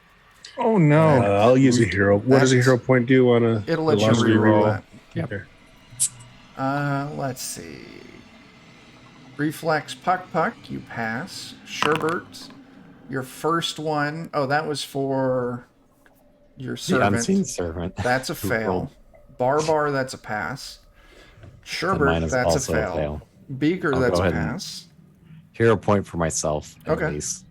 Oh no! I'll use a hero. What does a hero point do on a? It'll let you last reroll reroll? that. Okay. Let's see. Reflex puck, you pass. Sherbert, your first one. Oh, that was for your the servant. unseen servant. That's a Who fail. rolled. Barbar, that's a pass. Mine Sherbert, is that's a also fail. Beaker, I'll that's go a ahead and- pass. Hero point for myself, at Okay. least.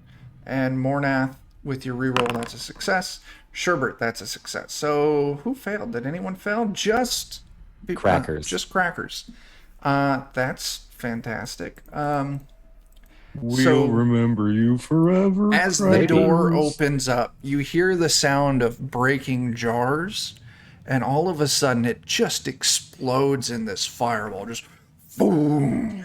And Mornath, with your reroll, that's a success. Sherbert, that's a success. So who failed? Did anyone fail? Just Crackers. just Crackers. That's fantastic. We'll So- remember you forever. As the Crackers. door opens up, you hear the sound of breaking jars, and all of a sudden it just explodes in this fireball. Just boom.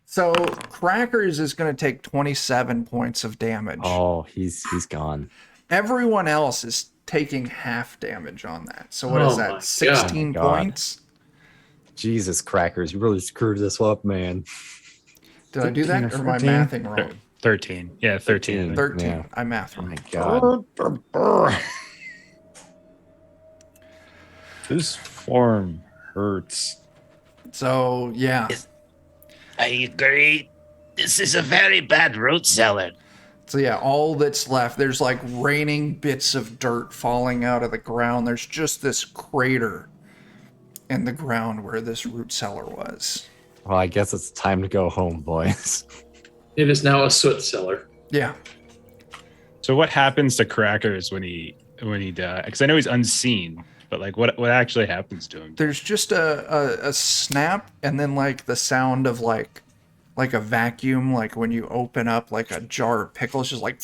So Crackers is going to take 27 points of damage. Oh, he's gone. Everyone else is taking half damage on that. So what is Oh my that? God. 16 Oh my God. points? Jesus, Crackers, you really screwed this up, man. Did I do that? 13 or Or am I 14? mathing wrong? 13. Yeah, 13. 13. Yeah. I math Oh wrong. my God. This farm hurts. So, yeah. I agree. This is a very bad root cellar. So yeah, all that's left, there's like raining bits of dirt falling out of the ground. There's just this crater in the ground where this root cellar was. Well, I guess it's time to go home, boys. It is now a soot cellar. Yeah. So what happens to Crackers when he dies? Because I know he's unseen, but like what actually happens to him? There's just a snap and then like the sound of like a vacuum, like when you open up like a jar of pickles, just like,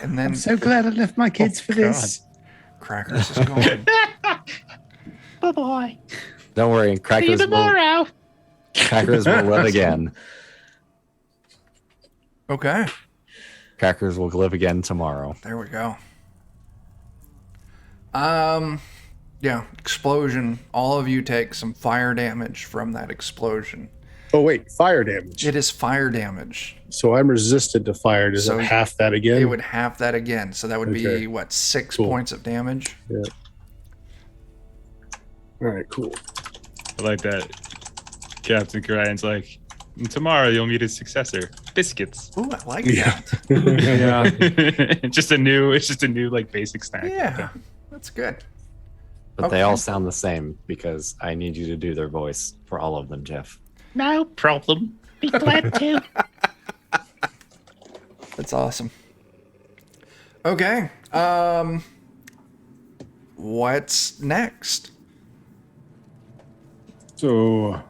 and then glad I left my kids for this. Crackers is gone. Bye-bye. Don't worry, See you tomorrow. Crackers will live again. Okay, Crackers will live again tomorrow. there we go. Yeah, explosion. All of you take some fire damage from that explosion. Oh wait, fire damage. It is fire damage. So I'm resistant to fire. Does So it half that again? It would half that again. So that would Okay. be, what, 6 Cool. points of damage? All right, cool. I like that. Captain Ryan's like, tomorrow you'll meet his successor, Biscuits. Ooh, I like Yeah. that. Yeah. It's just a new like basic snack. Yeah, that's good. But they all Okay. sound the same because I need you to do their voice for all of them, Jeff. No problem. Be glad to. That's awesome. Okay. What's next? So,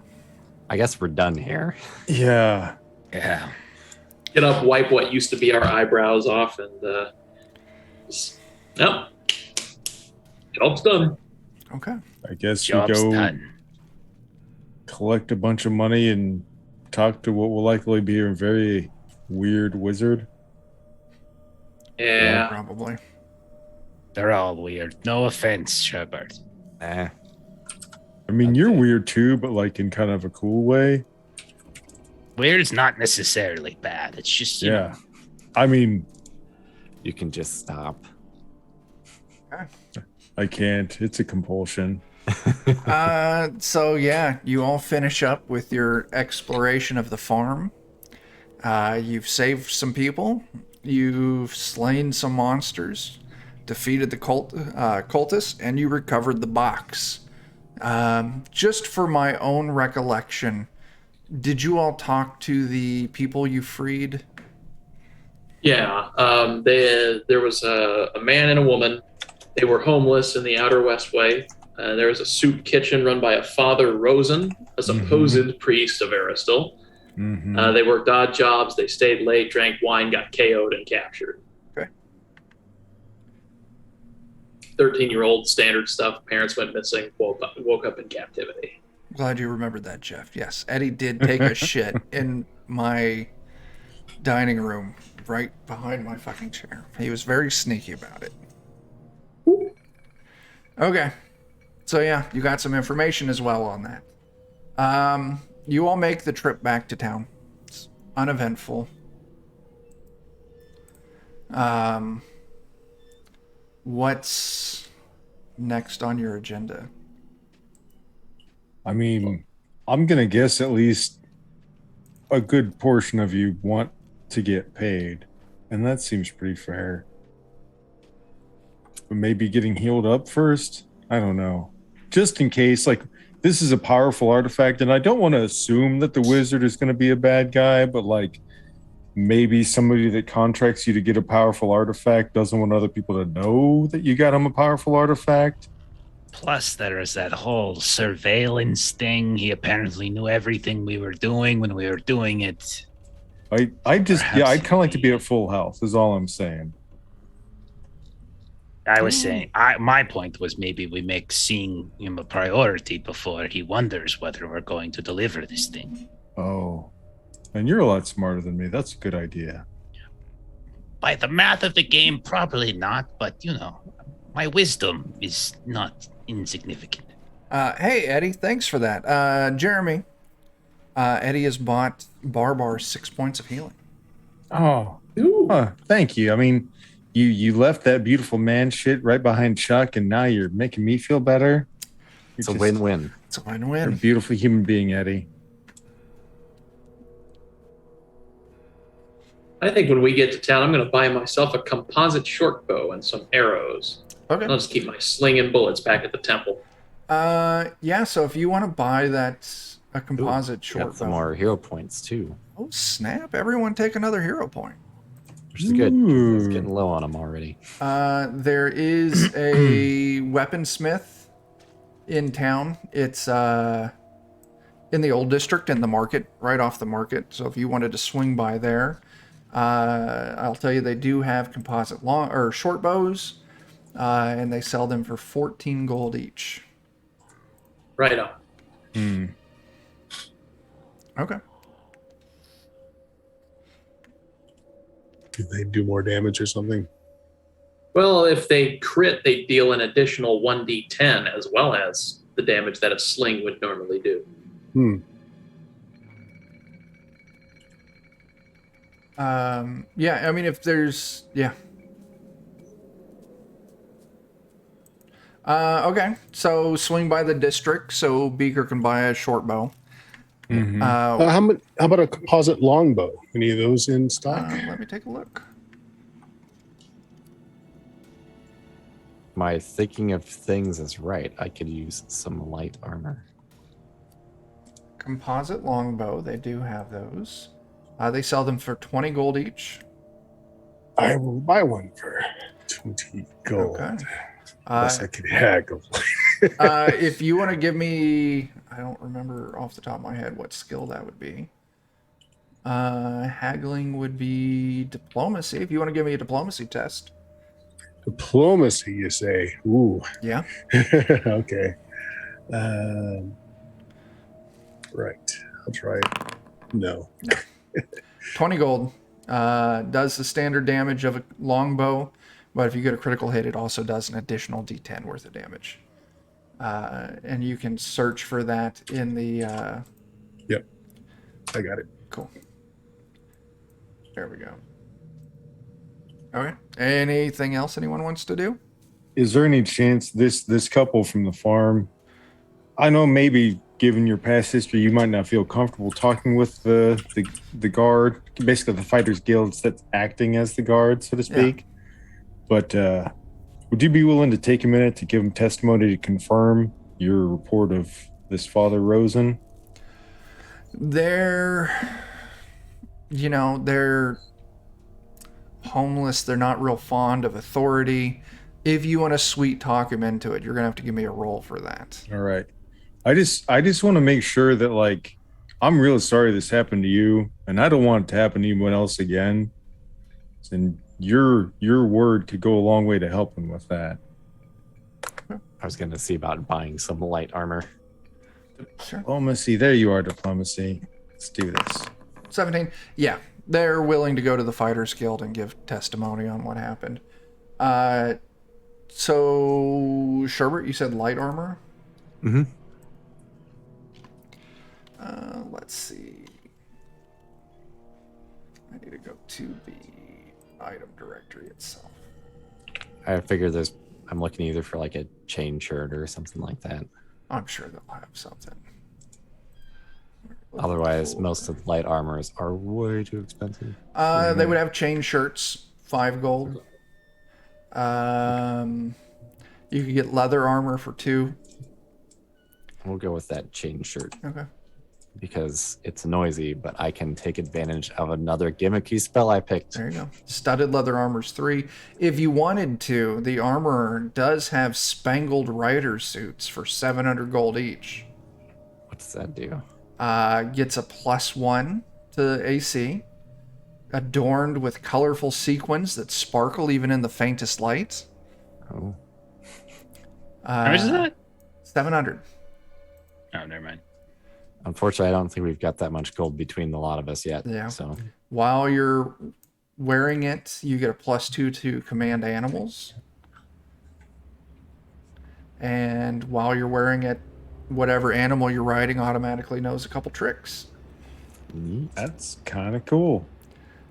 I guess we're done here. yeah. Yeah. Get up, wipe what used to be our eyebrows off, and no, job's done. Okay. I guess we Job's go done. collect a bunch of money and talk to what will likely be a very weird wizard. Yeah. Probably. They're all weird. No offense, Shepard. Eh. I mean, I'd you're say- weird too, but like in kind of a cool way. Weird's not necessarily bad. It's just, you know, Yeah. I mean, You can just stop. I can't. It's a compulsion. So yeah, you all finish up with your exploration of the farm. You've saved some people. You've slain some monsters, defeated the cultists, and you recovered the box. Just for my own recollection, did you all talk to the people you freed? Yeah, there was a man and a woman. They were homeless in the Outer Westway. There was a soup kitchen run by a Father Rosen, a supposed priest of Aristil. Mm-hmm. They worked odd jobs. They stayed late, drank wine, got KO'd, and captured. Okay. 13-year-old standard stuff. Parents went missing, woke up in captivity. Glad you remembered that, Jeff. Yes, Eddie did take a shit in my dining room right behind my fucking chair. He was very sneaky about it. Okay. So yeah, you got some information as well on that. You all make the trip back to town. It's uneventful. What's next on your agenda? I mean, I'm going to guess at least a good portion of you want to get paid. And that seems pretty fair. But maybe getting healed up first? I don't know. Just in case, like, this is a powerful artifact, and I don't want to assume that the wizard is going to be a bad guy, but like, maybe somebody that contracts you to get a powerful artifact doesn't want other people to know that you got him a powerful artifact. plus there is that whole surveillance thing. He apparently knew everything we were doing when we were doing it. I just, Perhaps yeah, I'd kind of like to be he- at full health, is all I'm saying. I was saying, my point was maybe we make seeing him a priority before he wonders whether we're going to deliver this thing. Oh, and you're a lot smarter than me. That's a good idea. By the math of the game, probably not, but you know, my wisdom is not insignificant. Hey, Eddie, thanks for that. Jeremy, Eddie has bought Barbar 6 points of healing. Oh, thank you. I mean, you left that beautiful man shit right behind Chuck, and now you're making me feel better. It's a win-win. It's a You're a win-win. beautiful human being, Eddie. I think when we get to town, I'm going to buy myself a composite short bow and some arrows. Okay. I'll just keep my sling and bullets back at the temple. Yeah, so if you want to buy a composite short Got some bow. more hero points too, Oh, snap. Everyone take another hero point. which is good. 'Cause It's Ooh. getting low on them already. There is a weaponsmith in town. It's in the old district in the market, right off the market. So if you wanted to swing by there, I'll tell you they do have composite long or short bows, and they sell them for 14 gold each. Right on. Hmm. Okay. Do they do more damage or something? Well, if they crit, they deal an additional 1d10 as well as the damage that a sling would normally do. Yeah, I mean, if there's, yeah. Okay, so swing by the district so Beaker can buy a short bow. Mhm. How about a composite longbow? Any of those in stock? Let me take a look. My thinking of things is right. I could use some light armor. Composite Longbow. They do have those. They sell them for 20 gold each. I will buy one for 20 gold. Okay. Unless I can haggle. If you want to give me, I don't remember off the top of my head what skill that would be. Haggling would be diplomacy. If you want to give me a diplomacy test. Diplomacy, you say? Ooh. Yeah. Okay. Right. I'll try it. No. 20 gold. Does the standard damage of a longbow, but if you get a critical hit, it also does an additional D10 worth of damage. And you can search for that in the... Yep. I got it. Cool. There we go. Okay. Anything else anyone wants to do? Is there any chance this couple from the farm? I know maybe given your past history, you might not feel comfortable talking with the guard, basically the fighters guilds that's acting as the guard, so to speak. Yeah. But would you be willing to take a minute to give them testimony to confirm your report of this Father Rosen? They're homeless. They're not real fond of authority. If you want to sweet talk him into it, you're gonna have to give me a roll for that. All right. I just want to make sure that, like, I'm really sorry this happened to you, and I don't want it to happen to anyone else again. And your word could go a long way to help him with that. I was going to see about buying some light armor. Sure. Diplomacy. There you are, diplomacy. Let's do this. 17. Yeah, they're willing to go to the Fighters Guild and give testimony on what happened. So, Sherbert, you said light armor? Mm-hmm. Let's see. I need to go to the item directory itself. I figure I'm looking either for like a chain shirt or something like that. I'm sure they'll have something. Otherwise, most of the light armors are way too expensive. They would have chain shirts, 5 gold. You could get leather armor for 2. We'll go with that chain shirt. Okay. Because it's noisy, but I can take advantage of another gimmicky spell I picked. There you go. Studded leather armor's 3. If you wanted to, the armorer does have spangled rider suits for 700 gold each. What does that do? Gets a +1 to AC. Adorned with colorful sequins that sparkle even in the faintest light. Oh. How much is that? 700. Oh, never mind. Unfortunately, I don't think we've got that much gold between the lot of us yet. Yeah. So While you're wearing it, you get a +2 to command animals. And while you're wearing it, whatever animal you're riding automatically knows a couple tricks. That's kind of cool.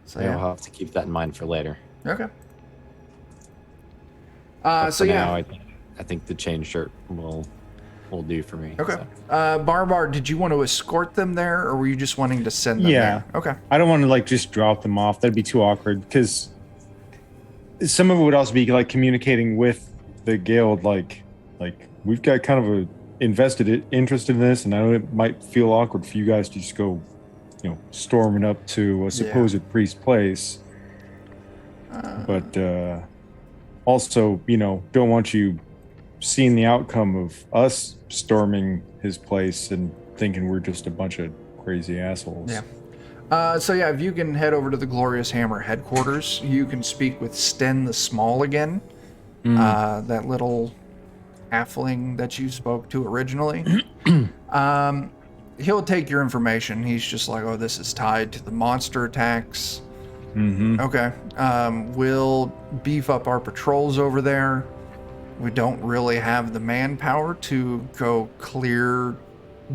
So I'll yeah. have to keep that in mind for later. Okay. But So for yeah. now, I think the chain shirt will do for me. Okay. So. Barbar, did you want to escort them there, or were you just wanting to send them Yeah. there? Okay. I don't want to like just drop them off. That'd be too awkward because some of it would also be like communicating with the guild. Like we've got kind of a invested interest in this, and I know it might feel awkward for you guys to just go, storming up to a supposed priest place. But also, don't want you seeing the outcome of us storming his place and thinking we're just a bunch of crazy assholes. Yeah. So yeah, if you can head over to the Glorious Hammer headquarters, you can speak with Sten the Small again. That little halfling that you spoke to originally. He'll take your information. He's just like, oh, this is tied to the monster attacks. Mm-hmm. Okay. We'll beef up our patrols over there. We don't really have the manpower to go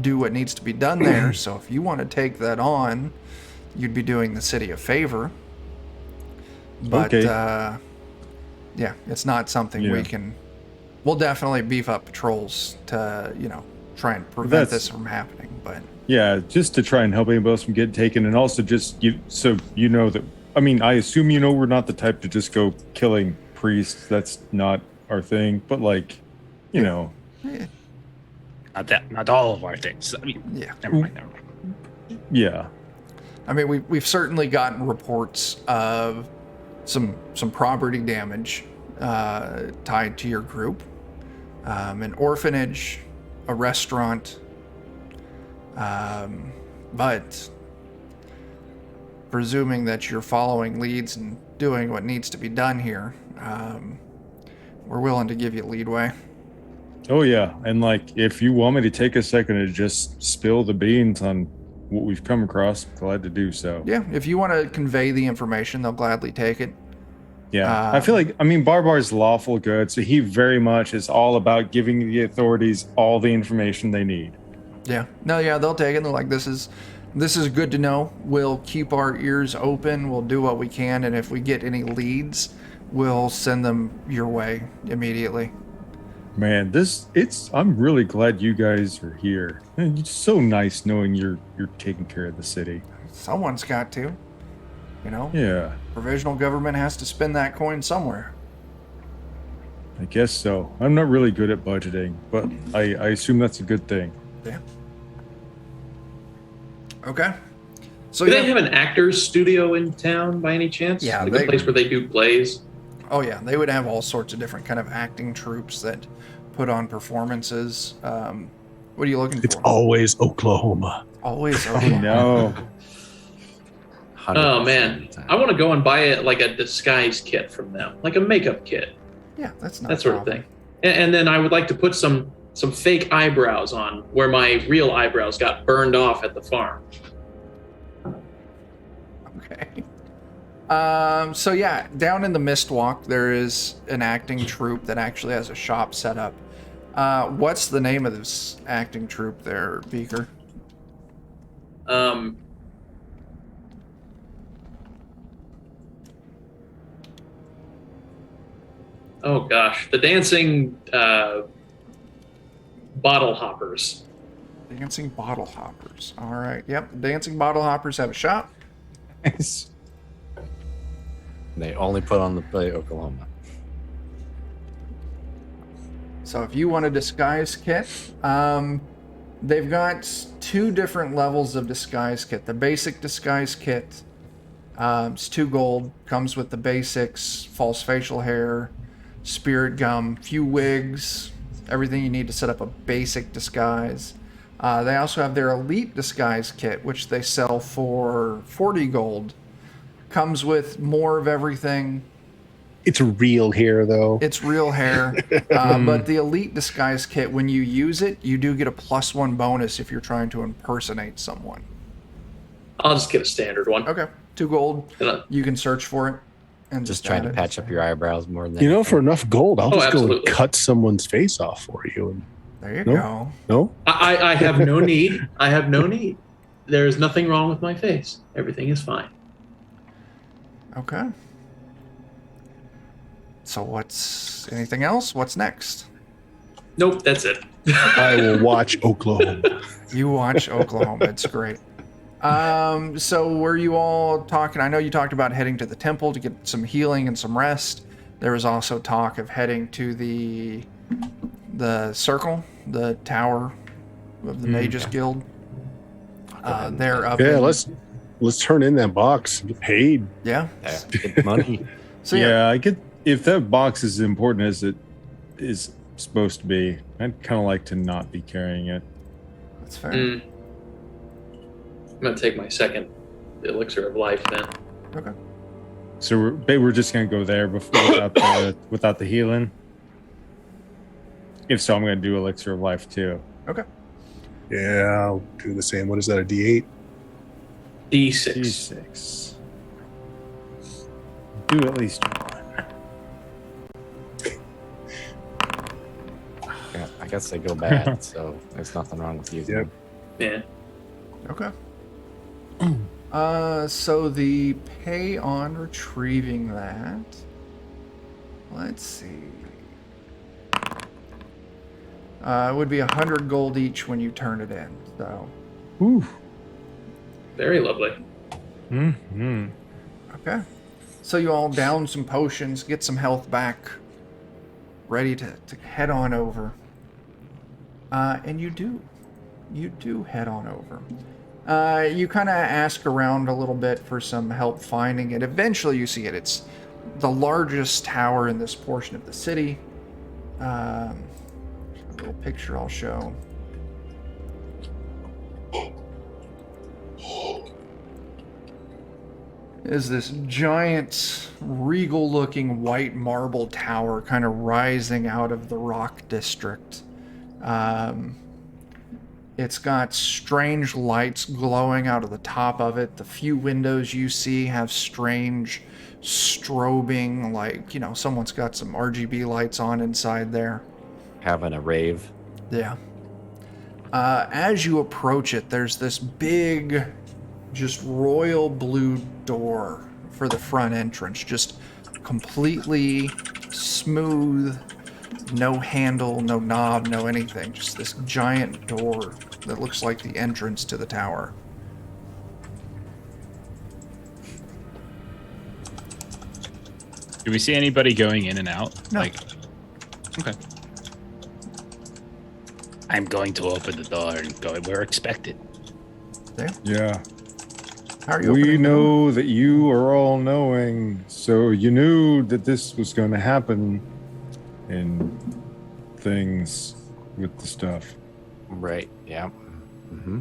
do what needs to be done there. So if you want to take that on, you'd be doing the city a favor. But, okay. Yeah, it's not something we can... We'll definitely beef up patrols to, try and prevent this from happening. But yeah, just to try and help anybody else from getting taken, and also just so you know that. I mean, I assume we're not the type to just go killing priests. That's not our thing. But Not all of our things. I mean, Yeah. never mind. Yeah. I mean, we've certainly gotten reports of some property damage tied to your group. An orphanage, a restaurant, but presuming that you're following leads and doing what needs to be done here, we're willing to give you leadway. Oh yeah, and like if you want me to take a second to just spill the beans on what we've come across, glad to do so. Yeah, if you want to convey the information, they'll gladly take it. Yeah, I feel like, I mean, Barbar's lawful good, so he very much is all about giving the authorities all the information they need. Yeah, no, yeah, they'll take it. They're like, this is good to know. We'll keep our ears open. We'll do what we can, and if we get any leads, we'll send them your way immediately. Man, I'm really glad you guys are here. And it's so nice knowing you're taking care of the city. Someone's got to, you know? Yeah, Provisional government has to spend that coin somewhere. I guess so. I'm not really good at budgeting, but I assume that's a good thing. Yeah. Okay. So Do they have an actor's studio in town by any chance? Yeah, like they- a place where they do plays. Oh yeah, they would have all sorts of different kind of acting troupes that put on performances. What are you looking It's for? always Oklahoma. Always. Oh no. 100% Oh of man, the time. I want to go and buy a disguise kit from them, like a makeup kit, Yeah, that's not that sort of thing. And then I would like to put some fake eyebrows on where my real eyebrows got burned off at the farm. Okay. So yeah, down in the Mistwalk, there is an acting troupe that actually has a shop set up. What's the name of this acting troupe there, Beaker? Oh gosh, the dancing bottle hoppers. Dancing Bottle Hoppers. All right. Yep. Dancing Bottle Hoppers have a shop. They only put on the play Oklahoma. So if you want a disguise kit, they've got 2 different levels of disguise kit. The basic disguise kit, it's 2 gold, comes with the basics, false facial hair, spirit gum, few wigs, everything you need to set up a basic disguise. They also have their elite disguise kit, which they sell for 40 gold. Comes with more of everything. It's real hair, though. It's real hair. But the elite disguise kit, when you use it, you do get a +1 bonus if you're trying to impersonate someone. I'll just get a standard one. Okay, 2 gold. And, You can search for it. And Just trying to add it. patch up your eyebrows more than You know, anything. for enough gold, I'll Oh, just go and absolutely. cut someone's face off for you. And There you No. go. no, I have no need. I have no need. There is nothing wrong with my face. Everything is fine. Okay. So what's anything else? What's next? Nope, that's it. I will watch Oklahoma. You watch Oklahoma. It's great. So were you all talking? I know you talked about heading to the temple to get some healing and some rest. There was also talk of heading to the circle, the tower of the Mages Guild. They're up. Yeah, in, let's turn in that box. Get paid. Yeah. Yeah, get money. So Yeah, I get if that box is as important as it is supposed to be, I'd kind of like to not be carrying it. that's fair. I'm gonna take my second Elixir of Life then. Okay. So we're just gonna go there before without the healing. If so, I'm gonna do Elixir of Life too. Okay. Yeah, I'll do the same. What is that? A D8? D6. D6. Do at least one. Yeah, I guess they go bad, so there's nothing wrong with using Yep. them. Yeah. Okay. So the pay on retrieving that. Let's see. It would be 100 gold each when you turn it in. So, Ooh. Very lovely. Mm-hmm. okay. So you all down some potions, get some health back, ready to head on over. And you do head on over. You kind of ask around a little bit for some help finding it. Eventually you see it. It's the largest tower in this portion of the city. A little picture I'll show. Is this giant, regal-looking white marble tower kind of rising out of the rock district. It's got strange lights glowing out of the top of it. The few windows you see have strange strobing, like, you know, someone's got some RGB lights on inside there. Having a rave. Yeah. As you approach it, there's this big, just royal blue door for the front entrance. Just completely smooth, no handle, no knob, no anything. Just this giant door that looks like the entrance to the tower. Do we see anybody going in and out? No. Okay. I'm going to open the door and go where expected. Yeah. How are you We opening the door? know that you are all knowing, so you knew that this was going to happen in things with the stuff. Right. Yeah. Mm-hmm.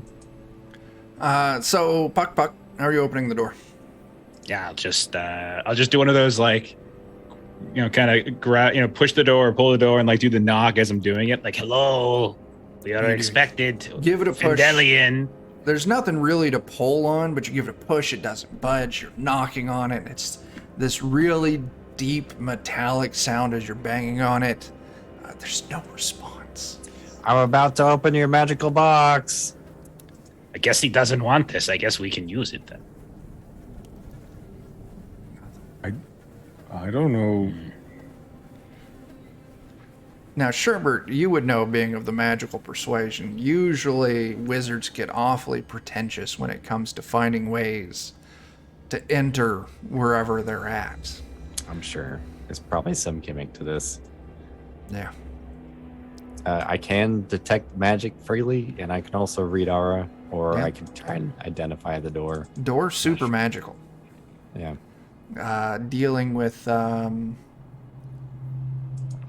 So, Puck, how are you opening the door? Yeah, I'll just do one of those, like, you know, kind of push the door or pull the door and like do the knock as I'm doing it. Like, hello, we are You expected. give it a push. Fendelian. There's nothing really to pull on, but you give it a push, it doesn't budge. You're knocking on it. It's this really deep metallic sound as you're banging on it. There's no response. I'm about to open your magical box. I guess he doesn't want this. I guess we can use it then. I don't know. Now, Sherbert, you would know, being of the magical persuasion, usually wizards get awfully pretentious when it comes to finding ways to enter wherever they're at. I'm sure there's probably some gimmick to this. Yeah. I can detect magic freely, and I can also read aura, or Yeah. I can try and identify the door. Door super magical. Yeah. Dealing with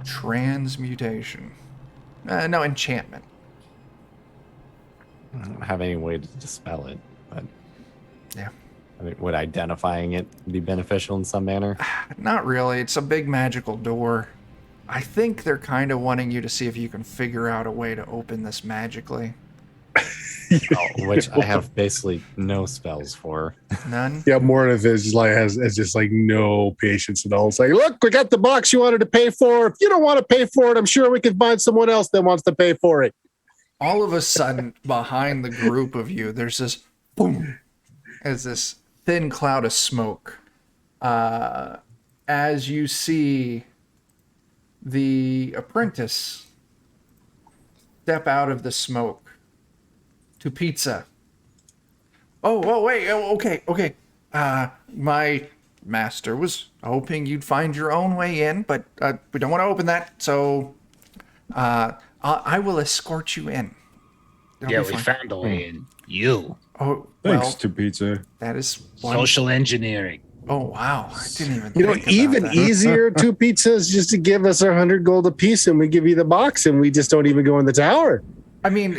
transmutation. No, enchantment. I don't have any way to dispel it, but Yeah. I mean, would identifying it be beneficial in some manner? Not really. It's a big magical door. I think they're kind of wanting you to see if you can figure out a way to open this magically. Which I have basically no spells for. None? Yeah, Mornith is like has just like no patience at all. It's like, look, we got the box you wanted to pay for. If you don't want to pay for it, I'm sure we can find someone else that wants to pay for it. All of a sudden, behind the group of you, there's this boom, as this thin cloud of smoke. As you see the apprentice step out of the smoke to pizza. Wait. Okay. My master was hoping you'd find your own way in, but we don't want to open that, so I will escort you in. It'll Yeah, be we fine. found a way in. You. Oh, Thanks well, to pizza. that is one. Social engineering. Oh, wow. I didn't even You know, think about even that. easier, 2 pizzas just to give us 100 gold a piece, and we give you the box, and we just don't even go in the tower. I mean,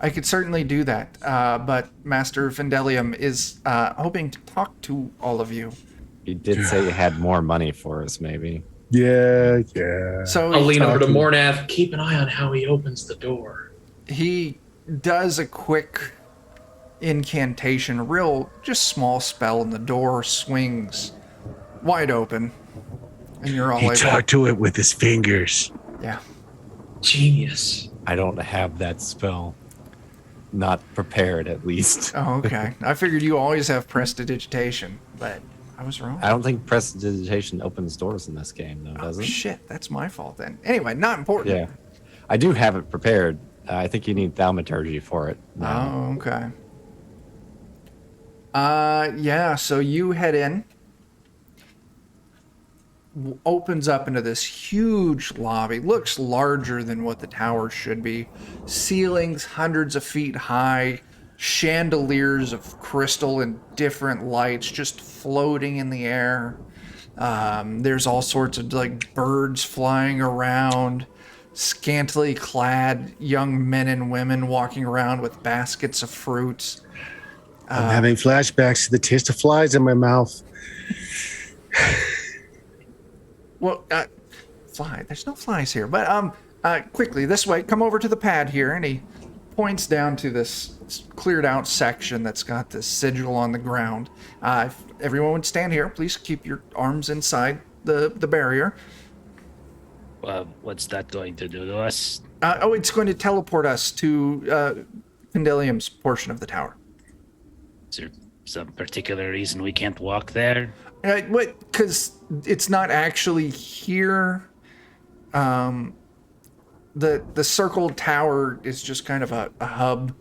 I could certainly do that, but Master Fendelium is hoping to talk to all of you. He did say he had more money for us, maybe. Yeah. So I'll lean over to Mornath. Keep an eye on how he opens the door. he does a quick incantation, a real just small spell, and the door swings wide open, and you're all He able. talked to it with his fingers. Yeah. Genius. I don't have that spell. Not prepared, at least. Oh, okay. I figured you always have prestidigitation, but I was wrong. I don't think prestidigitation opens doors in this game, though, does Oh, it? shit, that's my fault then. Anyway, not important. Yeah. I do have it prepared. I think you need thaumaturgy for it. now. Oh, okay. Yeah, so you head in. opens up into this huge lobby. Looks larger than what the tower should be. Ceilings hundreds of feet high, chandeliers of crystal and different lights just floating in the air. There's all sorts of like birds flying around, scantily clad young men and women walking around with baskets of fruits. I'm having flashbacks to the taste of flies in my mouth. Well, fly. There's no flies here. But quickly this way. Come over to the pad here, and he points down to this cleared out section that's got this sigil on the ground. If everyone would stand here, please keep your arms inside the barrier. What's that going to do to us? It's going to teleport us to Pendilium's portion of the tower. Is there some particular reason we can't walk there? Because it's not actually here. The circled tower is just kind of a hub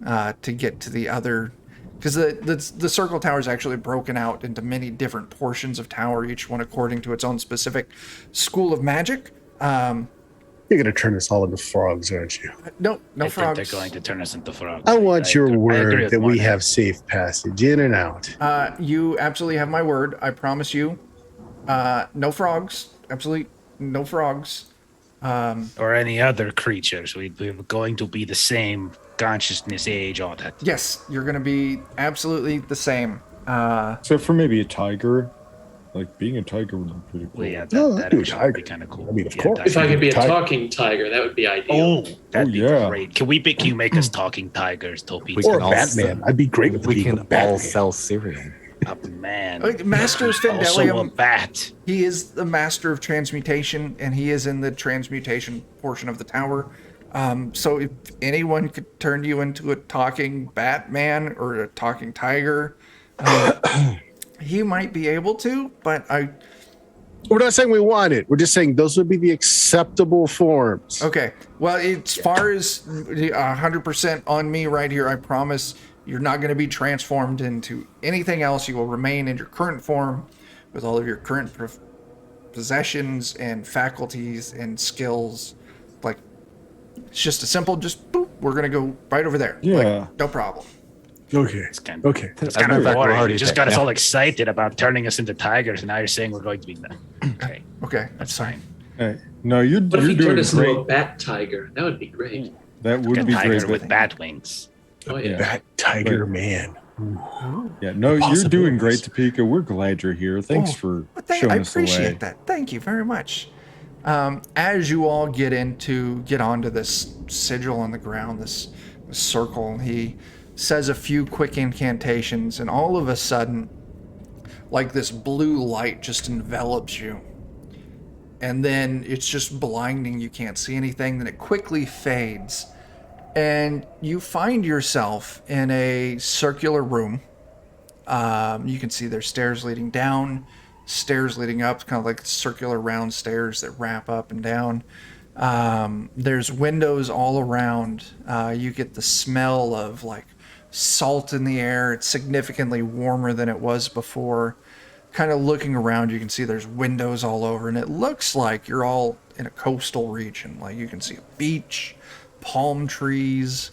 to get to the other. Because the circle tower is actually broken out into many different portions of tower, each one according to its own specific school of magic. You're going to turn us all into frogs, aren't you? No I frogs. think they're going to turn us into frogs. I want your agree word with that we Morgan. have safe passage in and out. You absolutely have my word. I promise you. No frogs. Absolutely no frogs. Or any other creatures. We're going to be the same consciousness, age, all that. Yes, you're going to be absolutely the same. Except for maybe a tiger. Like, being a tiger would be pretty cool. Well, yeah, No, that I'd do a actually would be tiger. kind of cool. I mean, of Yeah, course. that- If I could be a Tiger. talking tiger, that would be ideal. Oh, that'd be yeah. great. Can you make us talking tigers, Topi? We Or can all Batman. I'd be great with We being can a all Batman. sell cereal. Oh, man. Master of Also a Fendelium, bat. he is the master of transmutation, and he is in the transmutation portion of the tower. So if anyone could turn you into a talking Batman or a talking tiger, he might be able to, but We're not saying we want it. We're just saying those would be the acceptable forms. okay. Well, as far as 100% on me right here, I promise you're not going to be transformed into anything else. You will remain in your current form with all of your current possessions and faculties and skills. Like, it's just a simple, just boop, we're going to go right over there. Yeah. Like, no problem. Okay. It's kind Okay. It's As a kind matter of of fact, we're boring. already You just there, got us yeah. all excited about turning us into tigers, and now you're saying we're going to be that. Okay, Okay. that's fine. Hey, no, you're What if you doing turned us into great. a bat tiger? That would be great. That would A be tiger great. with but- bat wings. Oh yeah. Bat Tiger Man. Yeah, no, you're doing Possibilities. great, Topeka. We're glad you're here. Thanks for I showing us the way. appreciate that. Thank you very much. As you all get onto this sigil on the ground, this circle, he says a few quick incantations, and all of a sudden, like this blue light just envelops you. And then it's just blinding. You can't see anything. Then it quickly fades. And you find yourself in a circular room. You can see there's stairs leading down, stairs leading up, kind of like circular round stairs that wrap up and down. There's windows all around. You get the smell of like salt in the air. It's significantly warmer than it was before. Kind of looking around, you can see there's windows all over, and it looks like you're all in a coastal region. Like you can see a beach, palm trees.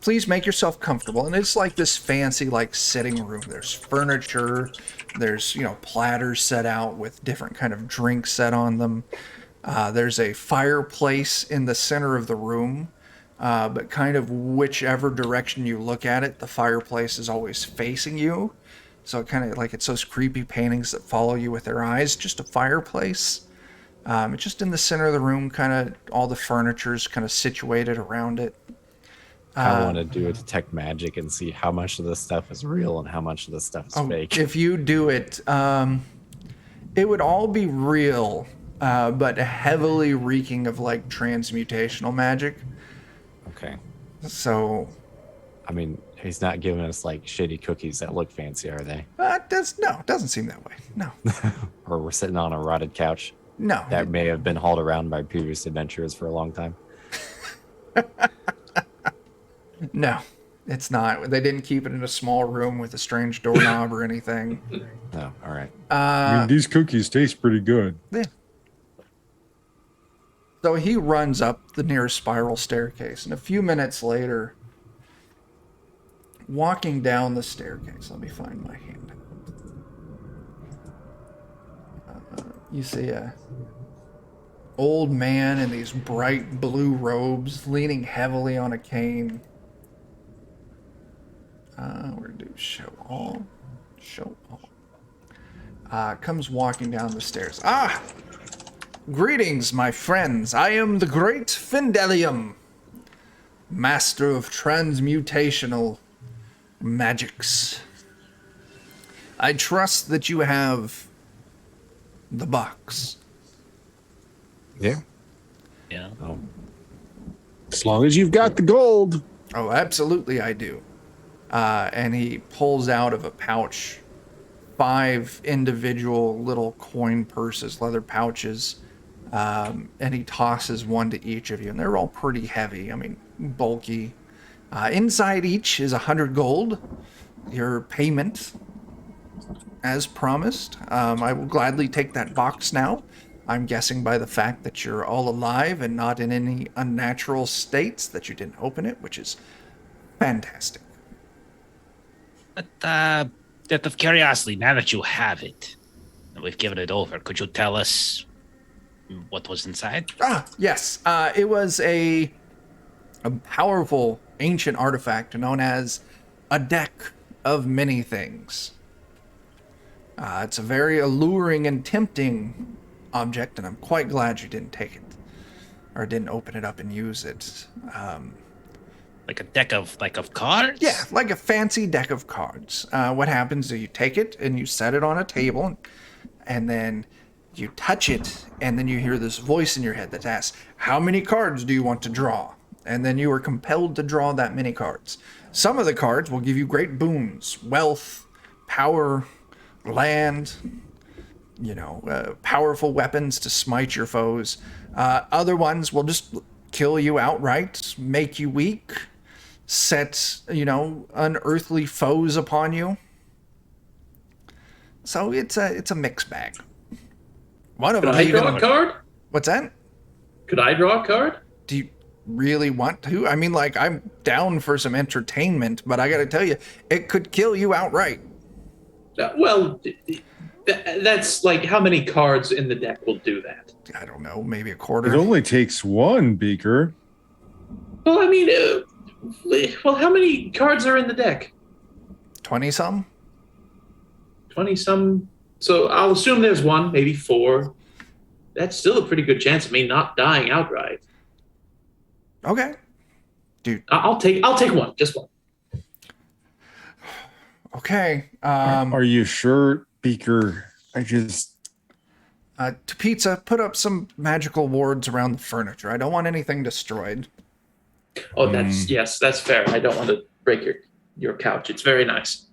Please make yourself comfortable. And it's like this fancy, like sitting room. There's furniture. There's, platters set out with different kind of drinks set on them. There's a fireplace in the center of the room. But kind of whichever direction you look at it, the fireplace is always facing you. So it kind of like it's those creepy paintings that follow you with their eyes. Just a fireplace. It's just in the center of the room, kind of all the furniture's kind of situated around it. I want to do a detect magic and see how much of this stuff is real and how much of this stuff is fake. If you do it, it would all be real, but heavily reeking of like transmutational magic. Okay. So, I mean, he's not giving us like shitty cookies that look fancy, are they? it doesn't seem that way. No, Or we're sitting on a rotted couch no. that may have been hauled around by previous adventurers for a long time. No, It's not. They didn't keep it in a small room with a strange doorknob or anything. No, all right. I mean, these cookies taste pretty good. Yeah. So he runs up the nearest spiral staircase, and a few minutes later, walking down the staircase, let me find my hand. You see a old man in these bright blue robes, leaning heavily on a cane. We're gonna do show all. Show all. Comes walking down the stairs. Ah! Greetings, my friends. I am the great Findelium, master of transmutational magics. I trust that you have the box. Yeah. Yeah. As long as you've got the gold. Oh, absolutely I do. And he pulls out of a pouch 5 individual little coin purses, leather pouches, and he tosses one to each of you, and they're all pretty heavy. I mean, bulky. Inside each is 100 gold, your payment, as promised. I will gladly take that box now. I'm guessing by the fact that you're all alive and not in any unnatural states that you didn't open it, which is fantastic. But, out of curiosity, now that you have it, and we've given it over, could you tell us what was inside? Yes. It was a powerful ancient artifact known as a deck of many things. It's a very alluring and tempting object, and I'm quite glad you didn't take it, or didn't open it up and use it. Like a deck of cards? Yeah, like a fancy deck of cards. What happens is you take it and you set it on a table, and then you touch it, and then you hear this voice in your head that asks, how many cards do you want to draw? And then you are compelled to draw that many cards. Some of the cards will give you great boons, wealth, power, land, powerful weapons to smite your foes. Other ones will just kill you outright, make you weak, set, unearthly foes upon you. So it's a mixed bag. One of Could them I draw a card? What's that? Could I draw a card? Do you really want to? I mean, I'm down for some entertainment, but I gotta tell you, it could kill you outright. Well, that's like how many cards in the deck will do that? I don't know, maybe a quarter. It only takes one, Beaker. Well, I mean, how many cards are in the deck? 20-some? 20-some. So I'll assume there's one, maybe 4. That's still a pretty good chance of me not dying outright. Okay. Dude. I'll take one, just one. Okay. Are you sure, Beaker? To Pizza, put up some magical wards around the furniture. I don't want anything destroyed. Oh, that's fair. I don't want to break your couch. It's very nice.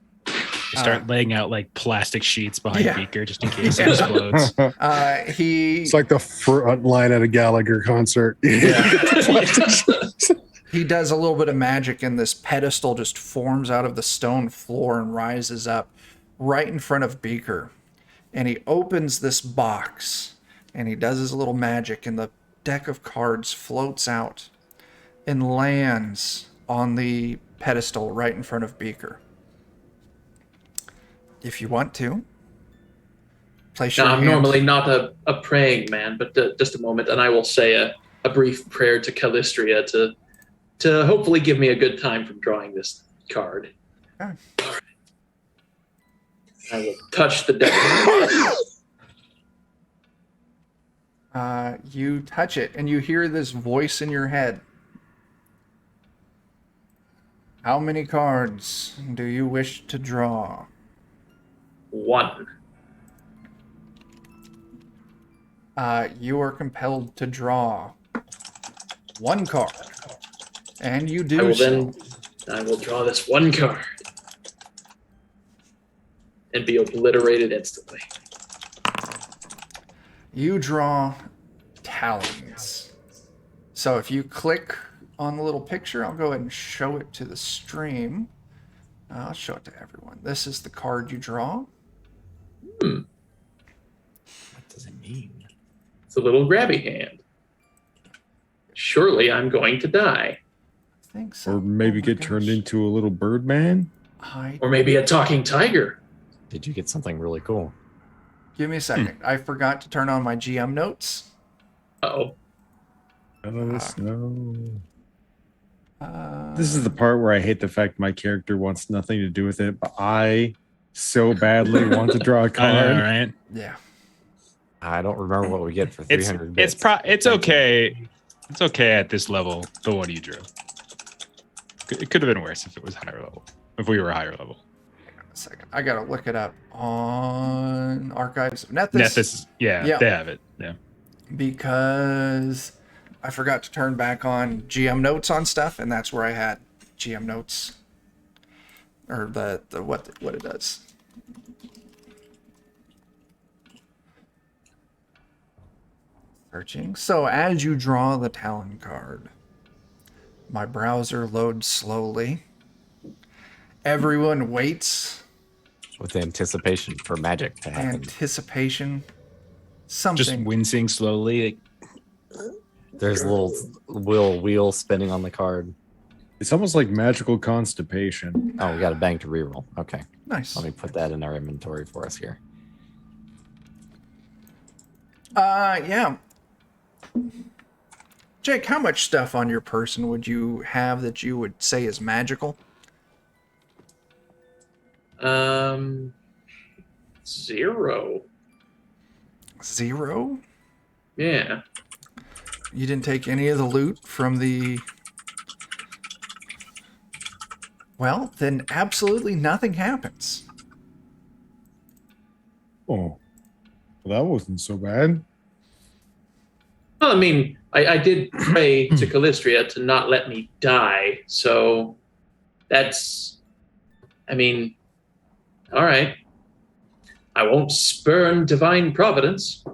You start laying out like plastic sheets behind Yeah. Beaker just in case it explodes. It's like the front line at a Gallagher concert. He does a little bit of magic, and this pedestal just forms out of the stone floor and rises up right in front of Beaker. And he opens this box, and he does his little magic, and the deck of cards floats out and lands on the pedestal right in front of Beaker. If you want to, place your Now, I'm hand. normally not a praying man, but just a moment, and I will say a brief prayer to Calistria to hopefully give me a good time from drawing this card. Okay. All right. I will touch the deck. You touch it, and you hear this voice in your head. How many cards do you wish to draw? 1. You are compelled to draw 1 card. And you I do will so. I will draw this 1 card and be obliterated instantly. You draw talons. So if you click on the little picture. I'll go ahead and show it to the stream. I'll show it to everyone. This is the card you draw. What does it mean? It's a little grabby hand. Surely I'm going to die. I think so. Or maybe Oh my get turned gosh. into a little bird man. Or maybe a talking tiger. Did you get something really cool? Give me a second. I forgot to turn on my GM notes. Uh-oh. No. This is the part where I hate the fact my character wants nothing to do with it, but I so badly want to draw a I card. know, right? Yeah. I don't remember what we get for It's 300 it's bits. it's okay. It's okay at this level. The one you drew. It could have been worse if it was higher level. If we were higher level. Hang on a second. I gotta look it up on Archives of Nethys. Nethys, yeah, they have it. Yeah. Because I forgot to turn back on GM notes on stuff, and that's where I had GM notes, or the what it does. Searching. So as you draw the Talon card, my browser loads slowly. Everyone waits. With anticipation for magic to happen. Anticipation. Something. Just wincing slowly. There's a little wheel spinning on the card. It's almost like magical constipation. Oh, we got a bank to reroll. Okay. Nice. Let me put that in our inventory for us here. Yeah. Jake, how much stuff on your person would you have that you would say is magical? 0. 0? Yeah. You didn't take any of the loot from the... Well, then absolutely nothing happens. Oh, well, that wasn't so bad. Well, I mean, I did pray to Callistria to not let me die, so that's... I mean, all right. I won't spurn divine providence.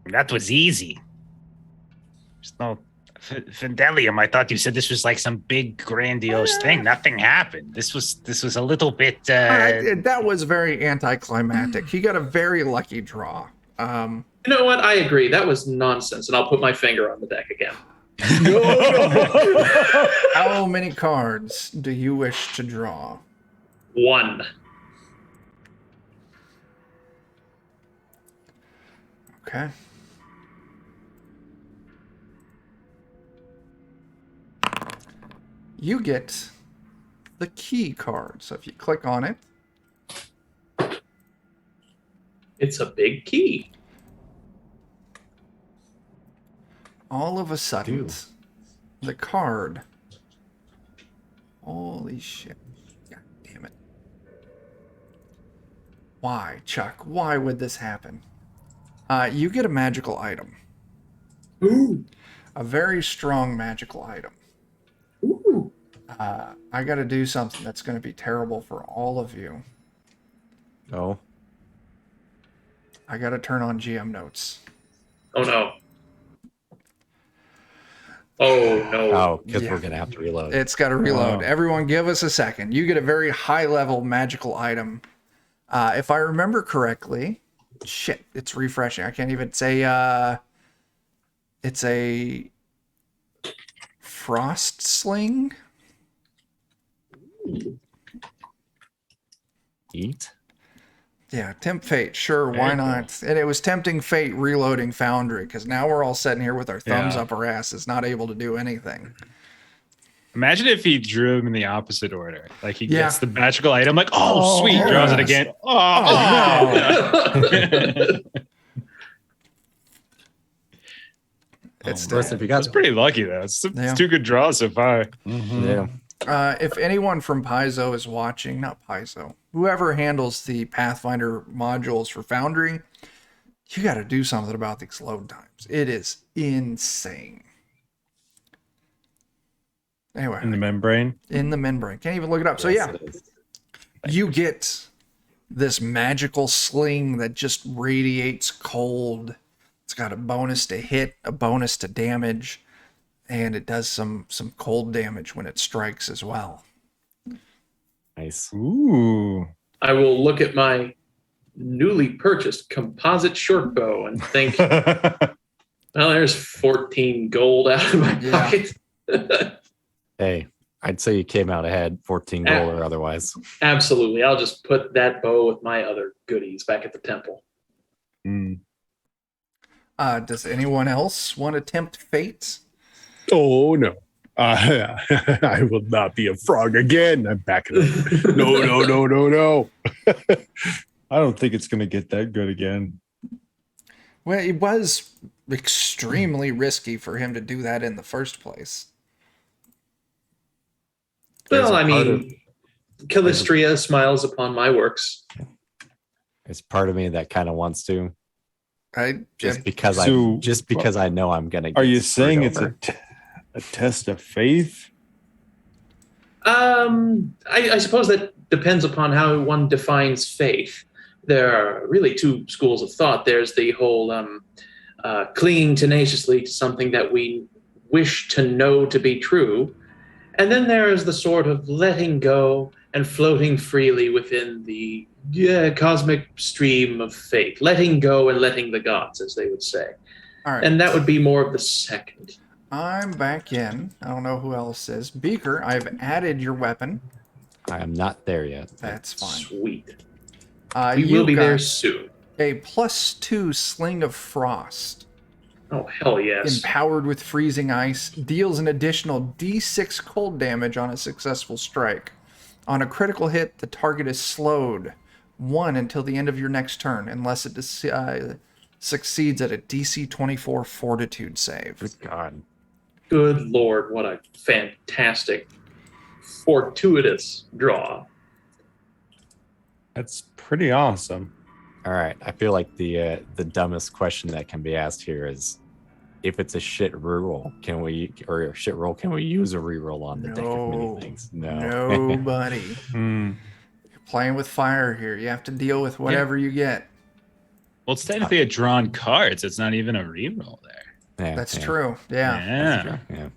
That was easy. There's no Findelium. I thought you said this was like some big grandiose thing. Nothing happened. This was a little bit. That was very anticlimactic. He got a very lucky draw. You know what? I agree. That was nonsense, and I'll put my finger on the deck again. How many cards do you wish to draw? 1. Okay. You get the key card. So if you click on it, It's a big key. all of a sudden, Dude. the card. Holy shit. God damn it. Why, Chuck? Why would this happen? You get a magical item. Ooh. A very strong magical item. Ooh. I got to do something that's going to be terrible for all of you. Oh. I got to turn on GM notes. Oh, no. Oh, no. Oh, because Yeah. we're going to have to reload. It's got to reload. Oh. Everyone, give us a second. You get a very high-level magical item. If I remember correctly, shit, it's refreshing. I can't even say. It's a frost sling. Eat? Yeah, tempt fate. Sure, why Very cool. not? And it was tempting fate reloading Foundry because now we're all sitting here with our thumbs Yeah. up our asses, not able to do anything. Imagine if he drew him in the opposite order. Like he Yeah. gets the magical item, like, oh, sweet, yes. draws it again. It's Of course, if you got That's pretty lucky though. It's Yeah. 2 good draws so far. Yeah. If anyone from Paizo is watching, not Paizo, whoever handles the Pathfinder modules for Foundry, you got to do something about these load times. It is insane. Anyway, In the membrane. in the membrane. Can't even look it up. So Yes, yeah, it is. you get this magical sling that just radiates cold. It's got a bonus to hit, a bonus to damage, and it does some cold damage when it strikes as well. Nice. Ooh. I will look at my newly purchased composite short bow and think, well, there's 14 gold out of my Yeah. pocket. Hey, I'd say you came out ahead, 14 gold or otherwise. Absolutely. I'll just put that bow with my other goodies back at the temple. Does anyone else want to tempt fate? Oh no. I will not be a frog again. I'm backing up. No. I don't think it's going to get that good again. Well, it was extremely risky for him to do that in the first place. There's Well, a I part mean, Calistria smiles upon my works. There's part of me that kind of wants to, just because So- I know I'm gonna. Are get you screwed saying it's over. a test of faith? I suppose that depends upon how one defines faith. There are really two schools of thought. There's the whole clinging tenaciously to something that we wish to know to be true. And then there is the sort of letting go and floating freely within the cosmic stream of fate. Letting go and letting the gods, as they would say. All right. And that would be more of the second. I'm back in. I don't know who else is. Beaker, I've added your weapon. I am not there yet. That's fine. Sweet. We We will be there soon. A +2 Sling of Frost, Oh, hell yes. empowered with freezing ice, deals an additional D6 cold damage on a successful strike. On a critical hit, the target is slowed 1 until the end of your next turn, unless it succeeds at a DC 24 Fortitude save. Good God. Good Lord, what a fantastic, fortuitous draw. That's pretty awesome. All right. I feel like the dumbest question that can be asked here is, if it's a shit reroll, can we use a reroll on the deck of many things? No. Nobody. Hmm. You're playing with fire here. You have to deal with whatever you get. Well, it's technically a drawn card, so it's not even a reroll there. Yeah, That's yeah, true. Yeah. Yeah. true, yeah.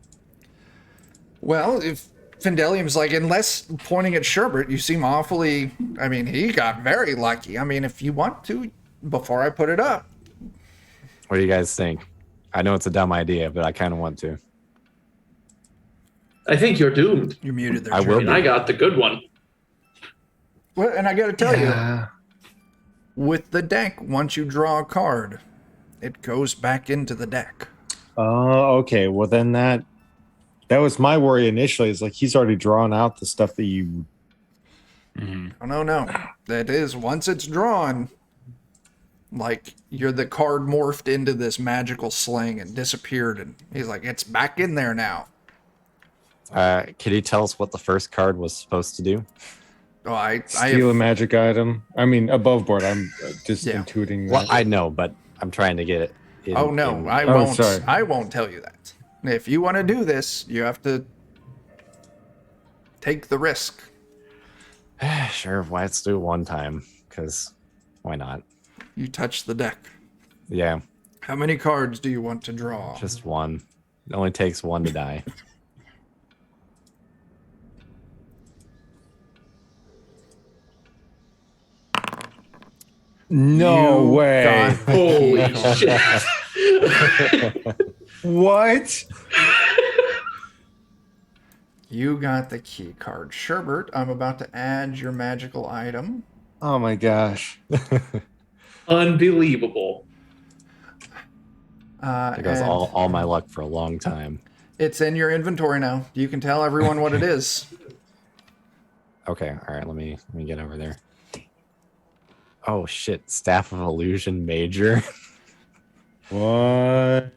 Well, if Findelium's like, unless pointing at Sherbert, you seem awfully. I mean, he got very lucky. I mean, if you want to, before I put it up, What do you guys think? I know it's a dumb idea, but I kind of want to. I think you're doomed. you muted their I will I mean, I got the good one. Well, and I got to tell Yeah. you, with the deck, once you draw a card, it goes back into the deck. Oh, okay. Well, then that was my worry initially. Is like he's already drawn out the stuff that you. Oh, no. That is, once it's drawn, like, the card morphed into this magical sling and disappeared, and he's like, it's back in there now. Can you tell us what the first card was supposed to do? Oh, I Steal a have, magic item. I mean, above board. I'm just Yeah. intuiting that. Well, I know, but I'm trying to get it. oh, no, I Oh, won't. sorry. I won't tell you that. If you want to do this, you have to take the risk. Sure, let's do it one time, because why not? You touch the deck. Yeah, How many cards do you want to draw? just one. It only takes one to die. No You way. got the Holy key. shit. What? You got the key card. Sherbert, I'm about to add your magical item. Oh my gosh. Unbelievable. It goes And all my luck for a long time. it's in your inventory now. You can tell everyone what it is. Okay, all right, let me get over there. Oh shit, Staff of Illusion Major. What?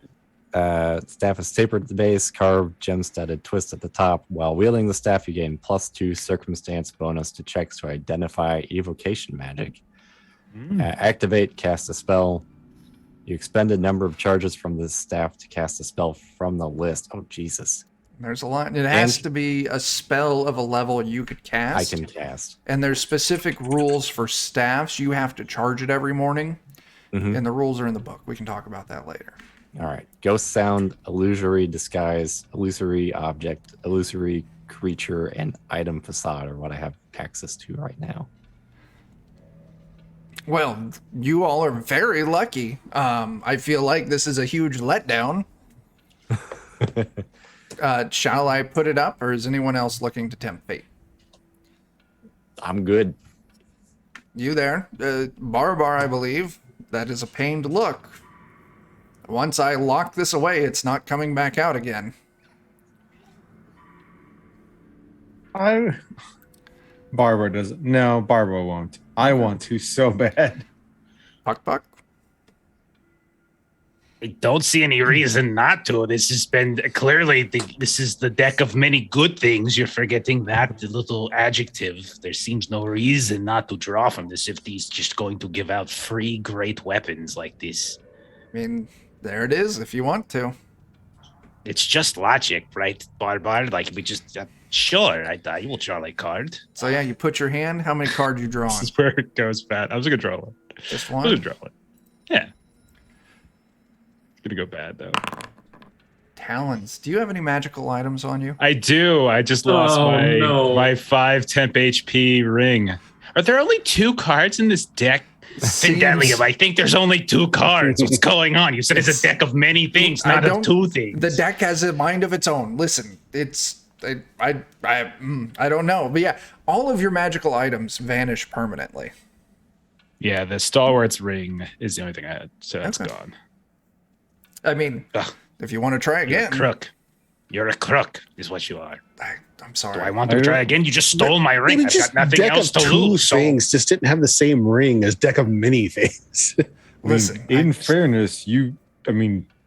Staff is tapered at the base, carved, gem-studded, twist at the top. While wielding the staff, you gain +2 circumstance bonus to checks to identify evocation magic. Activate, cast a spell. You expend a number of charges from the staff to cast a spell from the list. Oh, Jesus. There's a lot. It has And- to be a spell of a level you could I cast. can cast. And there's specific rules for staffs. You have to charge it every morning. Mhm. And the rules are in the book. We can talk about that later. All right. Ghost sound, illusory disguise, illusory object, illusory creature, and item facade are what I have access to right now. Well, you all are very lucky. I feel like this is a huge letdown. Shall I put it up, or is anyone else looking to tempt fate? I'm good. You there? Barbar, I believe. That is a pained look. Once I lock this away, it's not coming back out again. Barbara doesn't. No, Barbara won't. I want to so bad. Puck? I don't see any reason not to. This has been clearly this is the deck of many good things. You're forgetting that the little adjective. There seems no reason not to draw from this if he's just going to give out free great weapons like this. I mean, there it is, if you want to. It's just logic, right, Barbar? Like we just sure. I will draw a card. So yeah, you put your hand. How many cards you drawing? This is where it goes bad. I was gonna draw one. Just I was gonna one? draw one. Yeah. It's gonna go bad though. Talons. Do you have any magical items on you? I do. I just lost my 5 temp HP ring. Are there only 2 cards in this deck? Findelium, I think there's only 2 cards. What's going on? You said it's a deck of many things, not of 2 things. The deck has a mind of its own. Listen, it's I don't know, but yeah, all of your magical items vanish permanently. Yeah, the Stalwart's ring is the only thing I had, so that's gone. I mean, Ugh. if you want to try You're a again, crook. You're a crook, is what you are. I'm sorry. Do I want to try again? You just stole my ring. Maybe I've just got nothing deck else of to two lose. So things just didn't have the same ring as deck of many things. Listen, in fairness,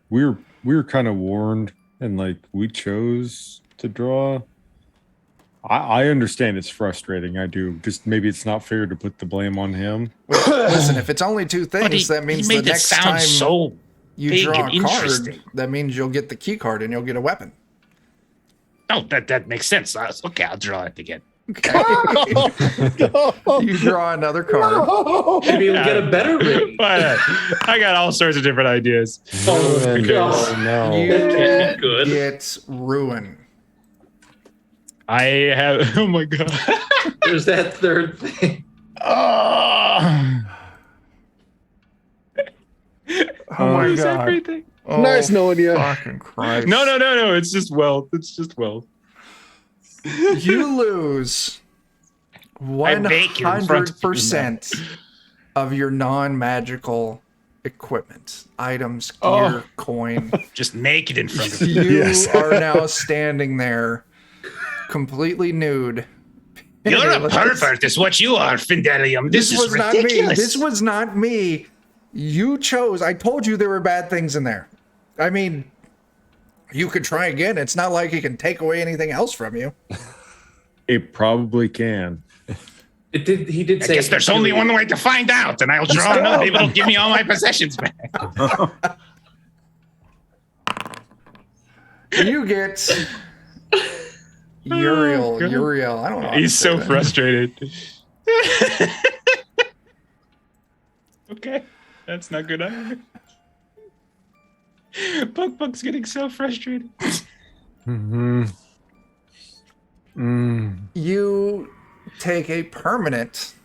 we're kind of warned, and like we chose to draw. I understand it's frustrating. I do. Just maybe it's not fair to put the blame on him. listen, if it's only 2 things, that means the next time so you big draw and a card, interesting. that means you'll get the key card and you'll get a weapon. Oh, that makes sense. Okay, I'll draw it again. Okay. You draw another card. Maybe you'll get a better ring. I got all sorts of different ideas. Oh, God. Oh, no. You Can't be good. get ruin. I have. Oh my god. There's that third thing. Oh my Is God. everything. Oh, Nice knowing you. fucking Christ. No. It's just wealth. It's just wealth. You lose I'm naked in front of you 100% of your non-magical equipment, items, gear, coin. Just naked in front of you. You Yes. are now standing there, completely nude. You're a pervert, is what you are, Findelium. This is was not ridiculous. me. This was not me. You chose. I told you there were bad things in there. I mean, you could try again. It's not like he can take away anything else from you. It probably can. He did I say. guess there's only one way to find out, and I'll draw another. Maybe it'll give me all my possessions back. You get Uriel. I don't know. how to He's say so that. frustrated. Okay, that's not good either. Puck's getting so frustrated. Mm-hmm. You take a permanent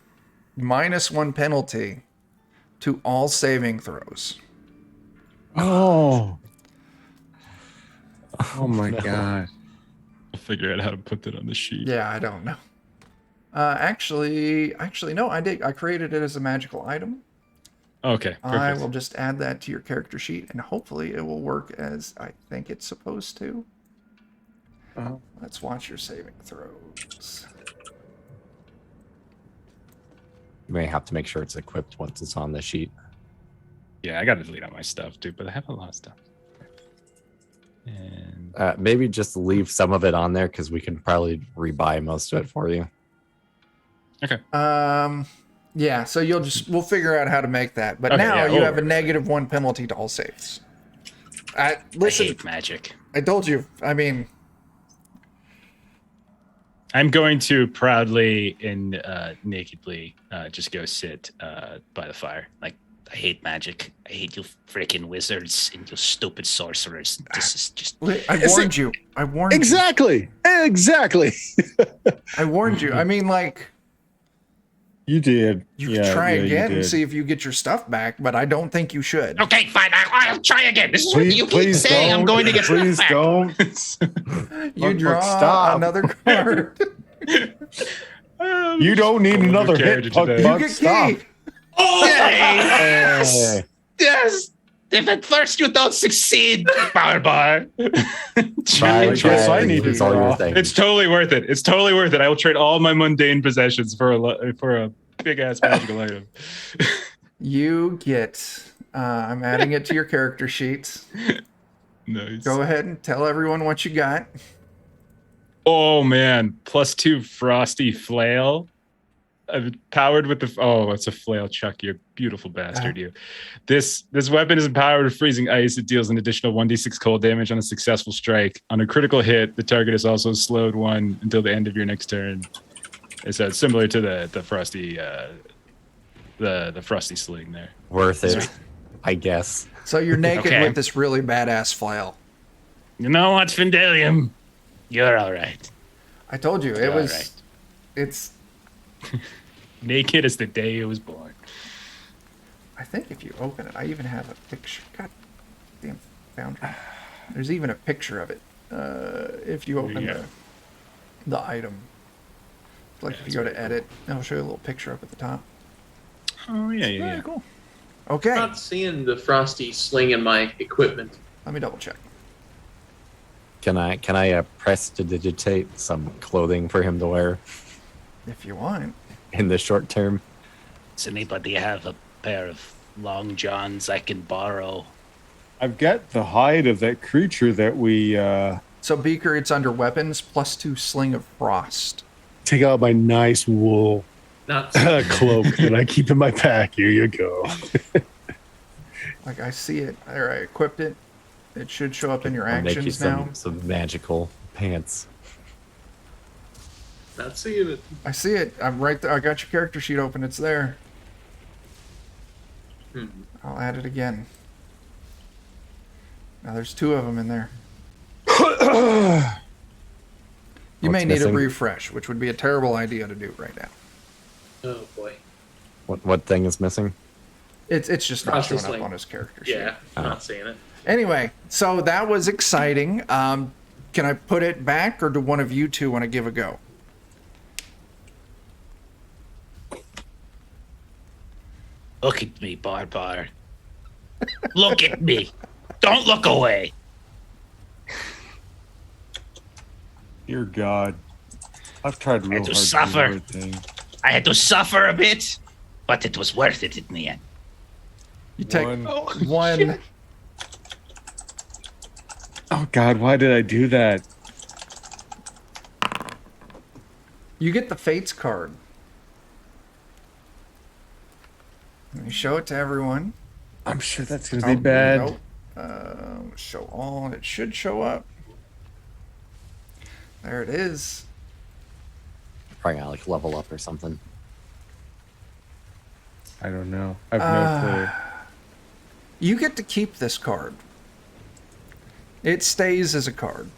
-1 penalty to all saving throws. Oh. Oh my god. I'll figure out how to put that on the sheet. Yeah, I don't know. Actually, no, I did. I created it as a magical item. Okay, I perfect. will just add that to your character sheet, and hopefully it will work as I think it's supposed to. Let's watch your saving throws. You may have to make sure it's equipped once it's on the sheet. Yeah, I got to delete all my stuff too, but I have a lot of stuff. And Maybe just leave some of it on there because we can probably rebuy most of it for you. okay, Yeah, so we'll figure out how to make that. But Okay, now yeah, you have a over. -1 penalty to all saves. I Listen, hate magic. I told you. I mean, I'm going to proudly and nakedly just go sit by the fire. Like I hate magic. I hate you freaking wizards and you stupid sorcerers. This is just. I warned you. I warned Exactly. Exactly. you. I warned you. I mean, like, You did. you could try you again and did. see if you get your stuff back, but I don't think you should. Okay, fine. I'll try again. This is what you keep Please saying. I'm don't. going to get Please stuff back. don't. You draw stop. another card. You don't need another character hit, Puck today. You Buck. get Stop. key. Oh, yes! Hey. Yes! If at first you don't succeed, Barbar. Try, I guess I need to it's all your draw. thing. It's totally worth it. It's totally worth it. I will trade all my mundane possessions for a big ass magical item. You get. I'm adding it to your character sheets. Nice. Go ahead and tell everyone what you got. Oh man, +2 frosty flail. I've powered with the it's a flail, Chuck. You beautiful bastard, you. This weapon is empowered with freezing ice. It deals an additional 1d6 cold damage on a successful strike. On a critical hit, the target is also slowed 1 until the end of your next turn. It's similar to the frosty the frosty sling there. Worth it, I guess. So you're naked Okay. with this really badass flail. You know what, Findelium? You're all right. I told you it You're was. all right. It's. Naked as the day it was born. I think if you open it, I even have a picture. God damn Foundry. There's even a picture of it. If you open Yeah. the item. Like if you go to edit, I'll show you a little picture up at the top. Oh yeah. Very cool. I'm Okay, not seeing the frosty sling in my equipment. let me double check. Can I prestidigitate some clothing for him to wear If you want. in the short term? Does anybody have a pair of long johns I can borrow? I've got the hide of that creature that we So Beaker, it's under weapons, +2 sling of frost. Take out my nice wool Not cloak that I keep in my pack. Here you go. Like I see it. There, I equipped it. It should show up in your I'll make you actions now. some magical pants. not seeing it. I see it. I'm right there. I got your character sheet open. It's there. I'll add it again. Now there's 2 of them in there. You may What's need a missing? refresh, which would be a terrible idea to do right now. Oh boy. What thing is missing? It's just not Frosty showing up sling. on his character sheet. Yeah, not seeing it. Anyway, so that was exciting. Can I put it back, or do one of you two want to give a go? Look at me, Barbar. Look at me. Don't look away. dear God. I've tried real hard to to do suffer. the right thing. I had to suffer a bit, but it was worth it in the end. You take One. one. Oh God, why did I do that? You get the Fates card. Let me show it to everyone. I'm sure that's gonna Oh, be bad. here we go. Show all, and it should show up. There it is. Probably gonna like level up or something. I don't know. I have no clue. You get to keep this card. It stays as a card.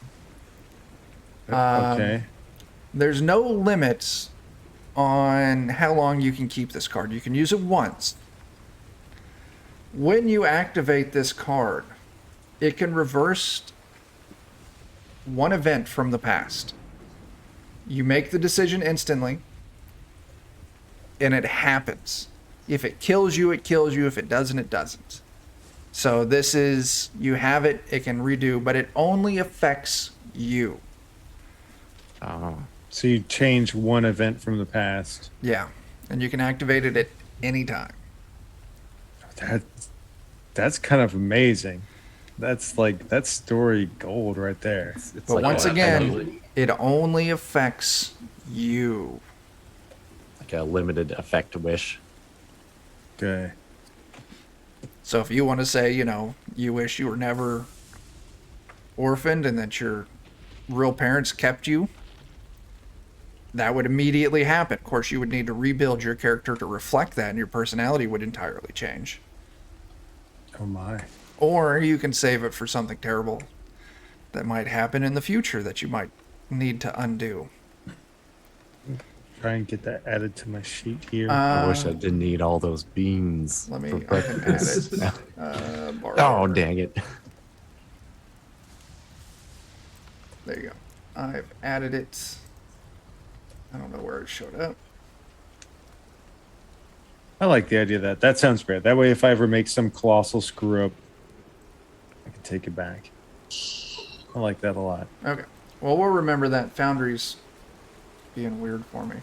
Okay. There's no limits on how long you can keep this card. You can use it once. When you activate this card, it can reverse one event from the past. You make the decision instantly, and it happens. If it kills you, it kills you. If it doesn't, it doesn't. So this is, you have it, it can redo, but it only affects you. Oh, So you change one event from the past. Yeah. And you can activate it at any time. That's kind of amazing. That's like that's story gold right there. it's But like once a, again, it only affects you. like a limited effect wish. Okay. So if you want to say, you know, you wish you were never orphaned and that your real parents kept you, that would immediately happen. Of course, you would need to rebuild your character to reflect that, and your personality would entirely change. Oh my. Or you can save it for something terrible that might happen in the future that you might need to undo. Try and get that added to my sheet here. I wish I didn't need all those beans. Let me for I can add breakfast. it. Oh, Barbar. dang it. There you go. I've added it. I don't know where it showed up. I like the idea of that. That sounds great. That way, if I ever make some colossal screw up, I can take it back. I like that a lot. Okay. Well, we'll remember that. Foundry's being weird for me.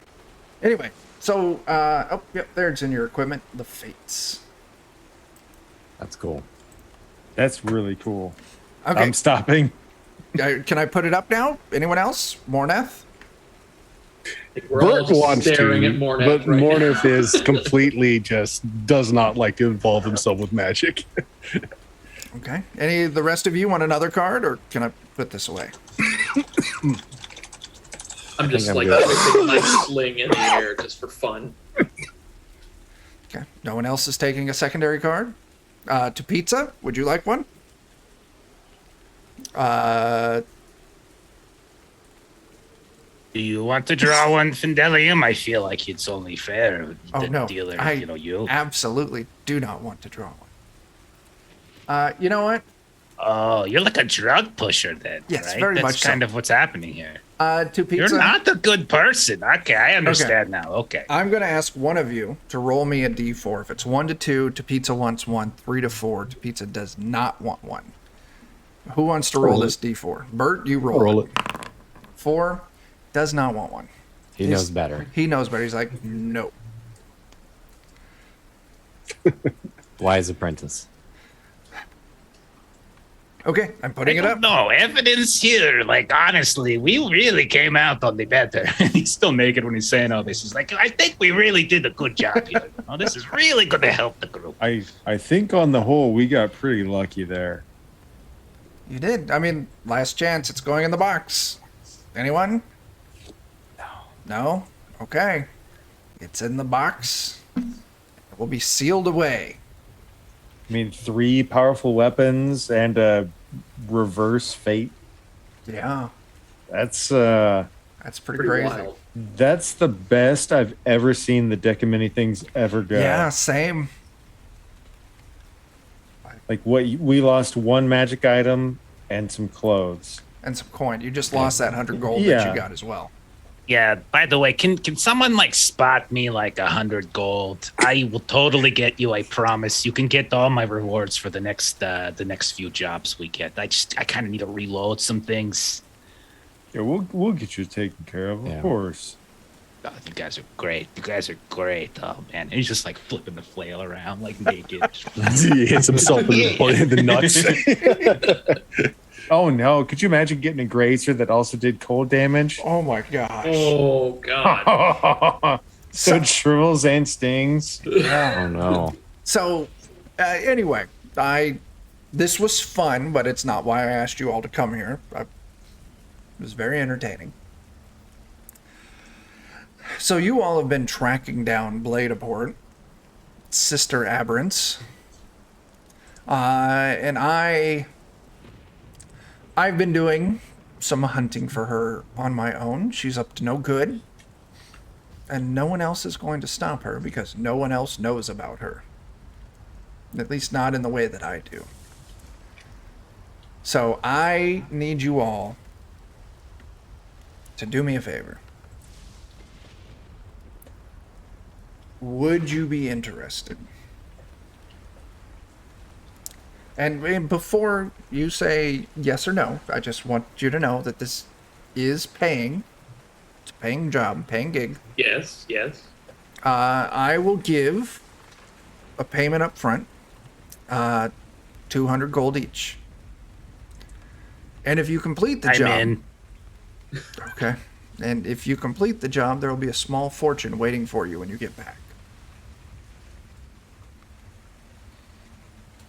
Anyway, so, oh, yep, there it's in your equipment. The Fates. That's cool. That's really cool. Okay. I'm stopping. Can I put it up now? Anyone else? Morneth? We're all Bert just wants staring to, at Morneth but right Morneth now. is completely just does not like to involve himself with magic. Okay. Any of the rest of you want another card, or can I put this away? I'm just I'm like good. placing my sling in the air just for fun. Okay. No one else is taking a secondary card? To Pizza? Would you like one? Do you want to draw one, Findelium? I feel like it's only fair. Oh, The no. dealer, I you. absolutely do not want to draw one. You know what? Oh, you're like a drug pusher then, Yes, right? very That's much so. kind of what's happening here. To Pizza. You're not a good person. Okay, I understand now. Okay. I'm going to ask one of you to roll me a d4. If it's 1 to 2, to Pizza wants 1, 3 to 4, to Pizza does not want 1. Who wants to roll Roll this d4? Bert, you roll, Roll it. 4, does not want 1. He knows better. He knows better. He's like, no. Wise apprentice. Okay, I'm putting it up. No evidence here. Like, honestly, we really came out on the better. He's still naked when he's saying all this. He's like, I think we really did a good job here. Oh, this is really going to help the group. I think on the whole, we got pretty lucky there. You did. I mean, last chance. It's going in the box. Anyone? No. No? Okay. It's in the box. It will be sealed away. I mean, 3 powerful weapons and a reverse fate. Yeah. That's That's pretty Pretty crazy. wild. that's the best I've ever seen the deck of many things ever go. Yeah, same. Like we lost 1 magic item and some clothes. And some coin. You just lost that 100 gold that Yeah. you got as well. Yeah, by the way, can someone like spot me like 100 gold? I will totally get you, I promise. You can get all my rewards for the next few jobs we get. I kind of need to reload some things. Yeah, we'll get you taken care of Yeah. course. Oh, you guys are great. You guys are great. Oh man, and he's just like flipping the flail around like naked. He hits himself in the nuts. Oh no! Could you imagine getting a grazer that also did cold damage? Oh my gosh. Oh god. So it shrivels and stings. Oh no. So, anyway, this was fun, but it's not why I asked you all to come here. It was very entertaining. So you all have been tracking down Bladeaport, Sister Aberrance, and I've been doing some hunting for her on my own. She's up to no good, and no one else is going to stop her because no one else knows about her. At least not in the way that I do. So I need you all to do me a favor. Would you be interested? And before you say yes or no, I just want you to know that this is paying. It's a paying job, paying gig. Yes, yes. I will give a payment up front, 200 gold each. And if you complete the I'm job, in. okay. And if you complete the job, there will be a small fortune waiting for you when you get back.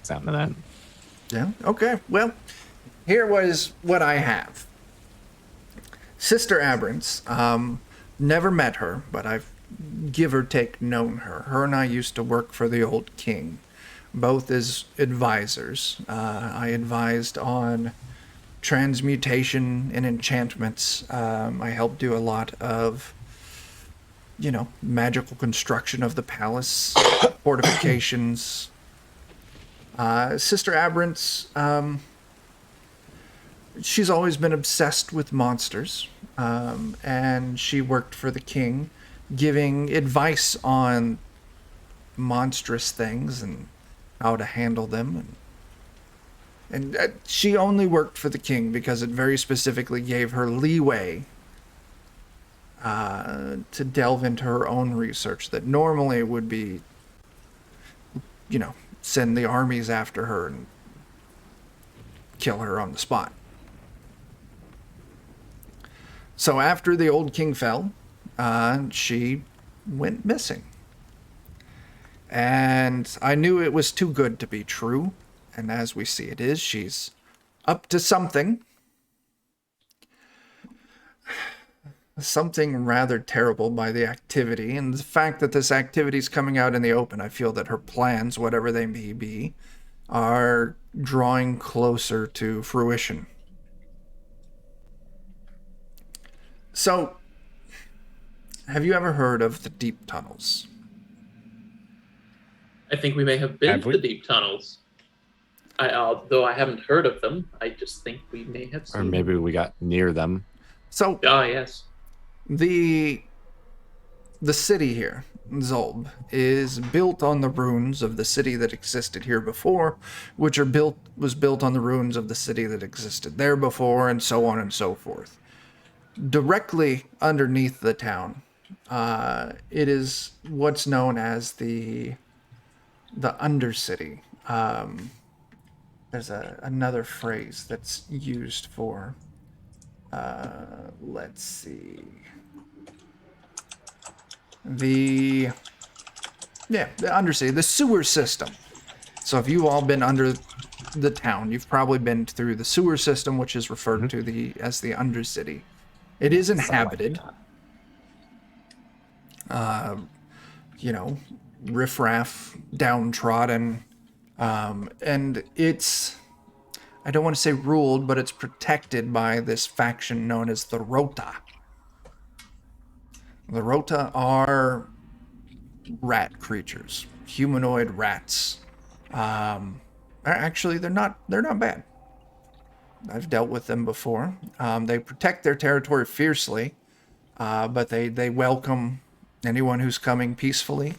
Sound of that? Yeah. Okay. Well, here was what I have. Sister Aberrance. Never met her, but I've give or take known her. Her and I used to work for the old king. both as advisors. I advised on transmutation and enchantments. I helped do a lot of, magical construction of the palace, fortifications. Sister Aberrant's, she's always been obsessed with monsters, and she worked for the king, giving advice on monstrous things and how to handle them. And she only worked for the king because it very specifically gave her leeway to delve into her own research that normally would be, send the armies after her and kill her on the spot. So after the old king fell, she went missing. And I knew it was too good to be true. And as we see it is, she's up to something. Something rather terrible by the activity. And the fact that this activity is coming out in the open, I feel that her plans, whatever they may be, are drawing closer to fruition. So, have you ever heard of the deep tunnels? I think we may have been to the deep tunnels. Though I haven't heard of them, I just think we may have seen Or maybe we got near them. So, yes. The city here, Zolb, is built on the ruins of the city that existed here before, which was built on the ruins of the city that existed there before, and so on and so forth. Directly underneath the town, it is what's known as the Undercity. There's another phrase that's used for, let's see, the Undercity, the sewer system. So if you've all been under the town, you've probably been through the sewer system, which is referred to as the Undercity. It is inhabited. Riffraff, downtrodden, and it's, I don't want to say ruled, but it's protected by this faction known as the Rota. The Rota are rat creatures, humanoid rats. Actually, they're not bad. I've dealt with them before. They protect their territory fiercely, but they welcome anyone who's coming peacefully.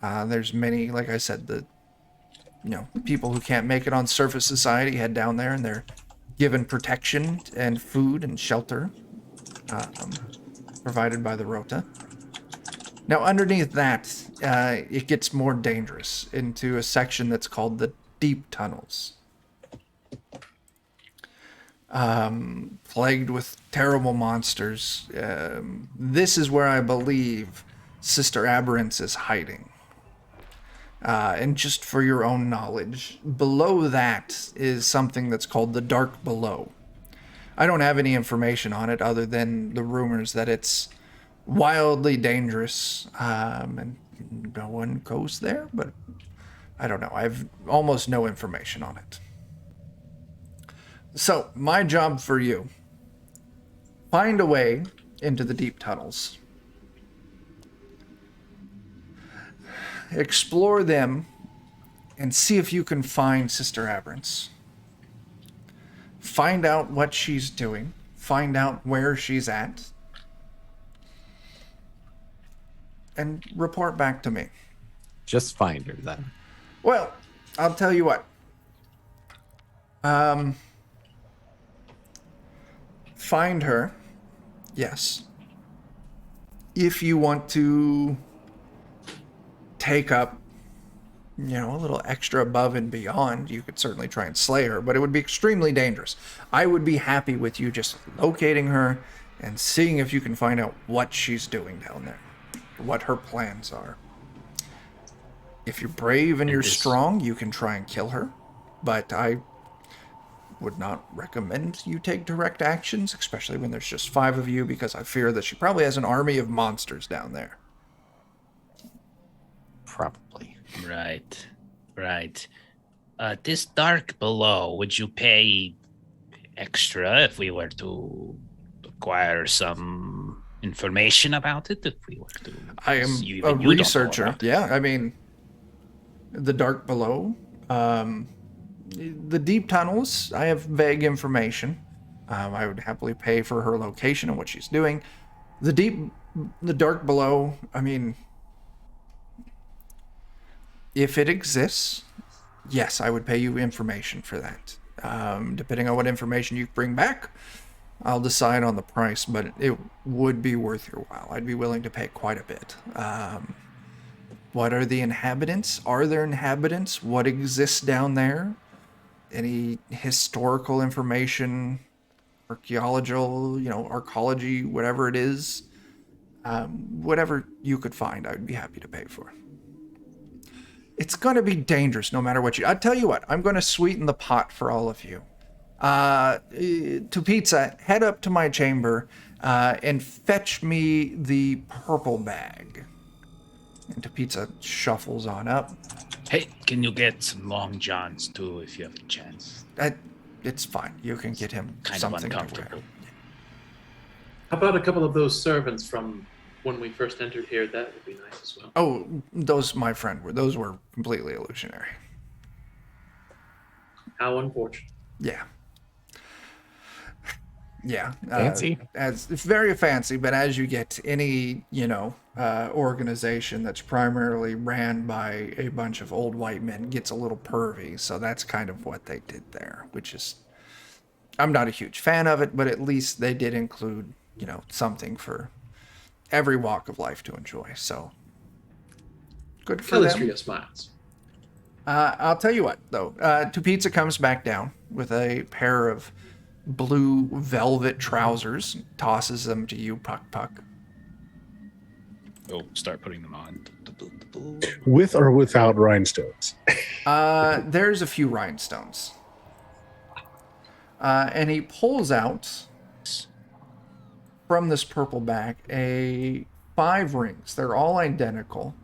There's many, like I said, people who can't make it on surface society head down there, and they're given protection and food and shelter provided by the Rota. Now, underneath that, it gets more dangerous into a section that's called the Deep Tunnels. Plagued with terrible monsters. This is where I believe Sister Aberrant is hiding. And just for your own knowledge, below that is something that's called the Dark Below. I don't have any information on it other than the rumors that it's wildly dangerous, and no one goes there, but I don't know. I have almost no information on it. So, my job for you, find a way into the deep tunnels. Explore them and see if you can find Sister Aberrant. Find out what she's doing. Find out where she's at. And report back to me. Just find her then. Well, I'll tell you what. Find her. Yes. If you want to take up, a little extra above and beyond, you could certainly try and slay her, but it would be extremely dangerous. I would be happy with you just locating her and seeing if you can find out what she's doing down there, what her plans are. If you're brave and you're strong, you can try and kill her, but I would not recommend you take direct actions, especially when there's just 5 of you, because I fear that she probably has an army of monsters down there. Probably. Right. Right. This dark below, would you pay extra if we were to acquire some information about it? If we were to, I am you a don't know researcher. about it. Yeah, I mean, the dark below, the deep tunnels. I have vague information. I would happily pay for her location and what she's doing. The dark below. I mean, if it exists, yes, I would pay you information for that. Depending on what information you bring back, I'll decide on the price, but it would be worth your while. I'd be willing to pay quite a bit. What are the inhabitants? Are there inhabitants? What exists down there? Any historical information, archaeological, archaeology, whatever it is, whatever you could find, I'd be happy to pay for. It's going to be dangerous no matter what I tell you what, I'm going to sweeten the pot for all of you. To Pizza, head up to my chamber and fetch me the purple bag. And to Pizza shuffles on up. Hey, can you get some long johns too if you have a chance? It's fine. You can get him Kind of something to wear. uncomfortable. How about a couple of those servants from when we first entered here? That would be nice as well. Oh, those, my friend, those were completely illusionary. How unfortunate. Yeah. Yeah. Fancy. It's very fancy, but as you get any, organization that's primarily ran by a bunch of old white men gets a little pervy. So that's kind of what they did there, which is, I'm not a huge fan of it, but at least they did include, something for every walk of life to enjoy. So good for them. Illustrious smiles. I'll tell you what, though. To Pizza comes back down with a pair of blue velvet trousers, tosses them to you, Puck. Oh, start putting them on. With or without rhinestones? There's a few rhinestones. And he pulls out from this purple bag 5 rings. They're all identical.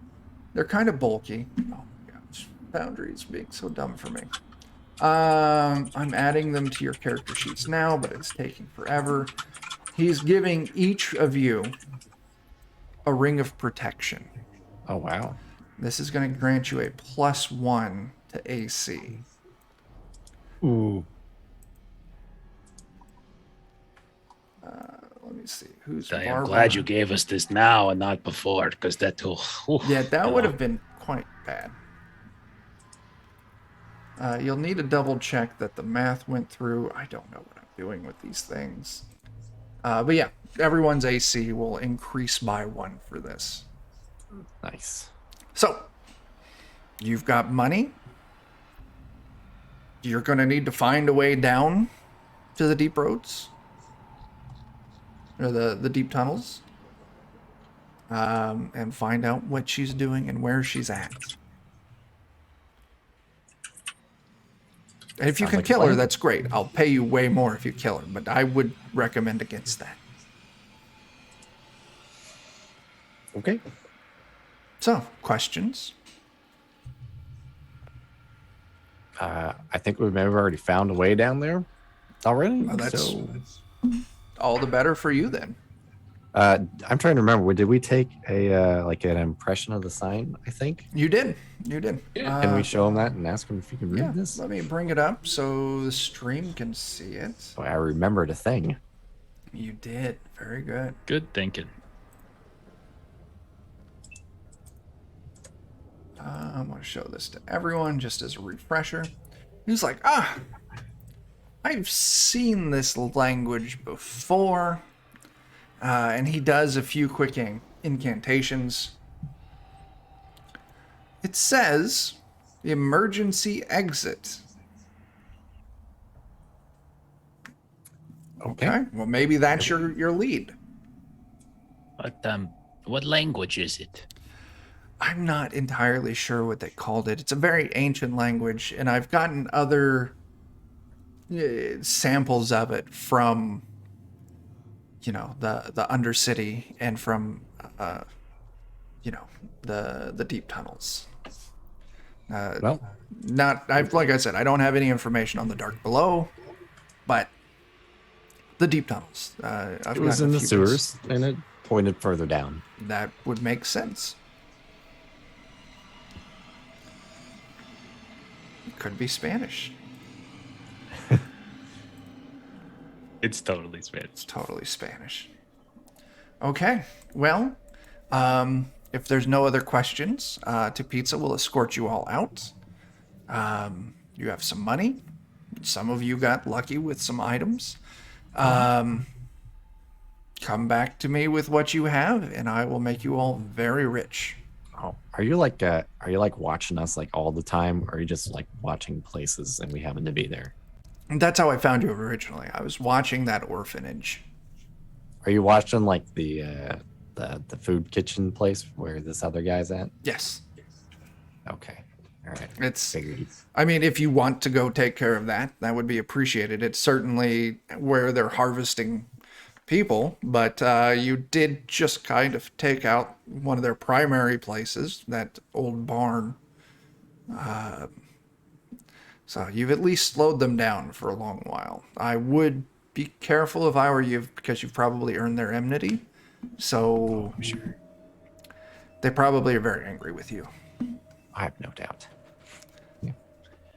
They're kind of bulky. Oh my gosh, Foundry's being so dumb for me. I'm adding them to your character sheets now, but it's taking forever. He's giving each of you a ring of protection. Oh, wow. This is going to grant you a +1 to AC. Ooh. Let me see. Who's I am Barbara? glad you gave us this now and not before, because that will. Yeah, that would have been quite bad. You'll need to double check that the math went through. I don't know what I'm doing with these things. But yeah, everyone's AC will increase by 1 for this. Nice. So, you've got money. You're going to need to find a way down to the deep roads. Or the deep tunnels. And find out what she's doing and where she's at. And if you Sounds can like a kill her, plan. that's great. I'll pay you way more if you kill her, but I would recommend against that. Okay. So, questions? I think we've maybe already found a way down there already. Well, that's- So, All the better for you then. I'm trying to remember. Did we take a like an impression of the sign? I think. You did. Yeah. Can we show him that and ask him if he can read Yeah, this? let me bring it up so the stream can see it. So I remembered a thing. You did. Very good. Good thinking. I'm going to show this to everyone just as a refresher. He's like, I've seen this language before. And he does a few quick incantations. It says, emergency exit. Okay. Well, maybe that's your lead. What language is it? I'm not entirely sure what they called it. It's a very ancient language, and I've gotten other samples of it from, the Undercity and from, the deep tunnels. Well, Like I said, I don't have any information on the dark below, but the deep tunnels. I've it was gotten in a the few sewers, and it pointed further down. that would make sense. Could be Spanish. It's totally Spanish. It's totally Spanish. Okay. Well, if there's no other questions, To Pizza will escort you all out. You have some money. Some of you got lucky with some items. Come back to me with what you have, and I will make you all very rich. Oh, are you like watching us like all the time, or are you just like watching places and we happen to be there? And that's how I found you originally. I was watching that orphanage. Are you watching like the food kitchen place where this other guy's at? Yes. Okay. All right. It's. Figured. I mean, if you want to go take care of that, that would be appreciated. It's certainly where they're harvesting people, but you did just kind of take out one of their primary places, that old barn. So you've at least slowed them down for a long while. I would be careful if I were you, because you've probably earned their enmity. So Sure. they probably are very angry with you. I have no doubt.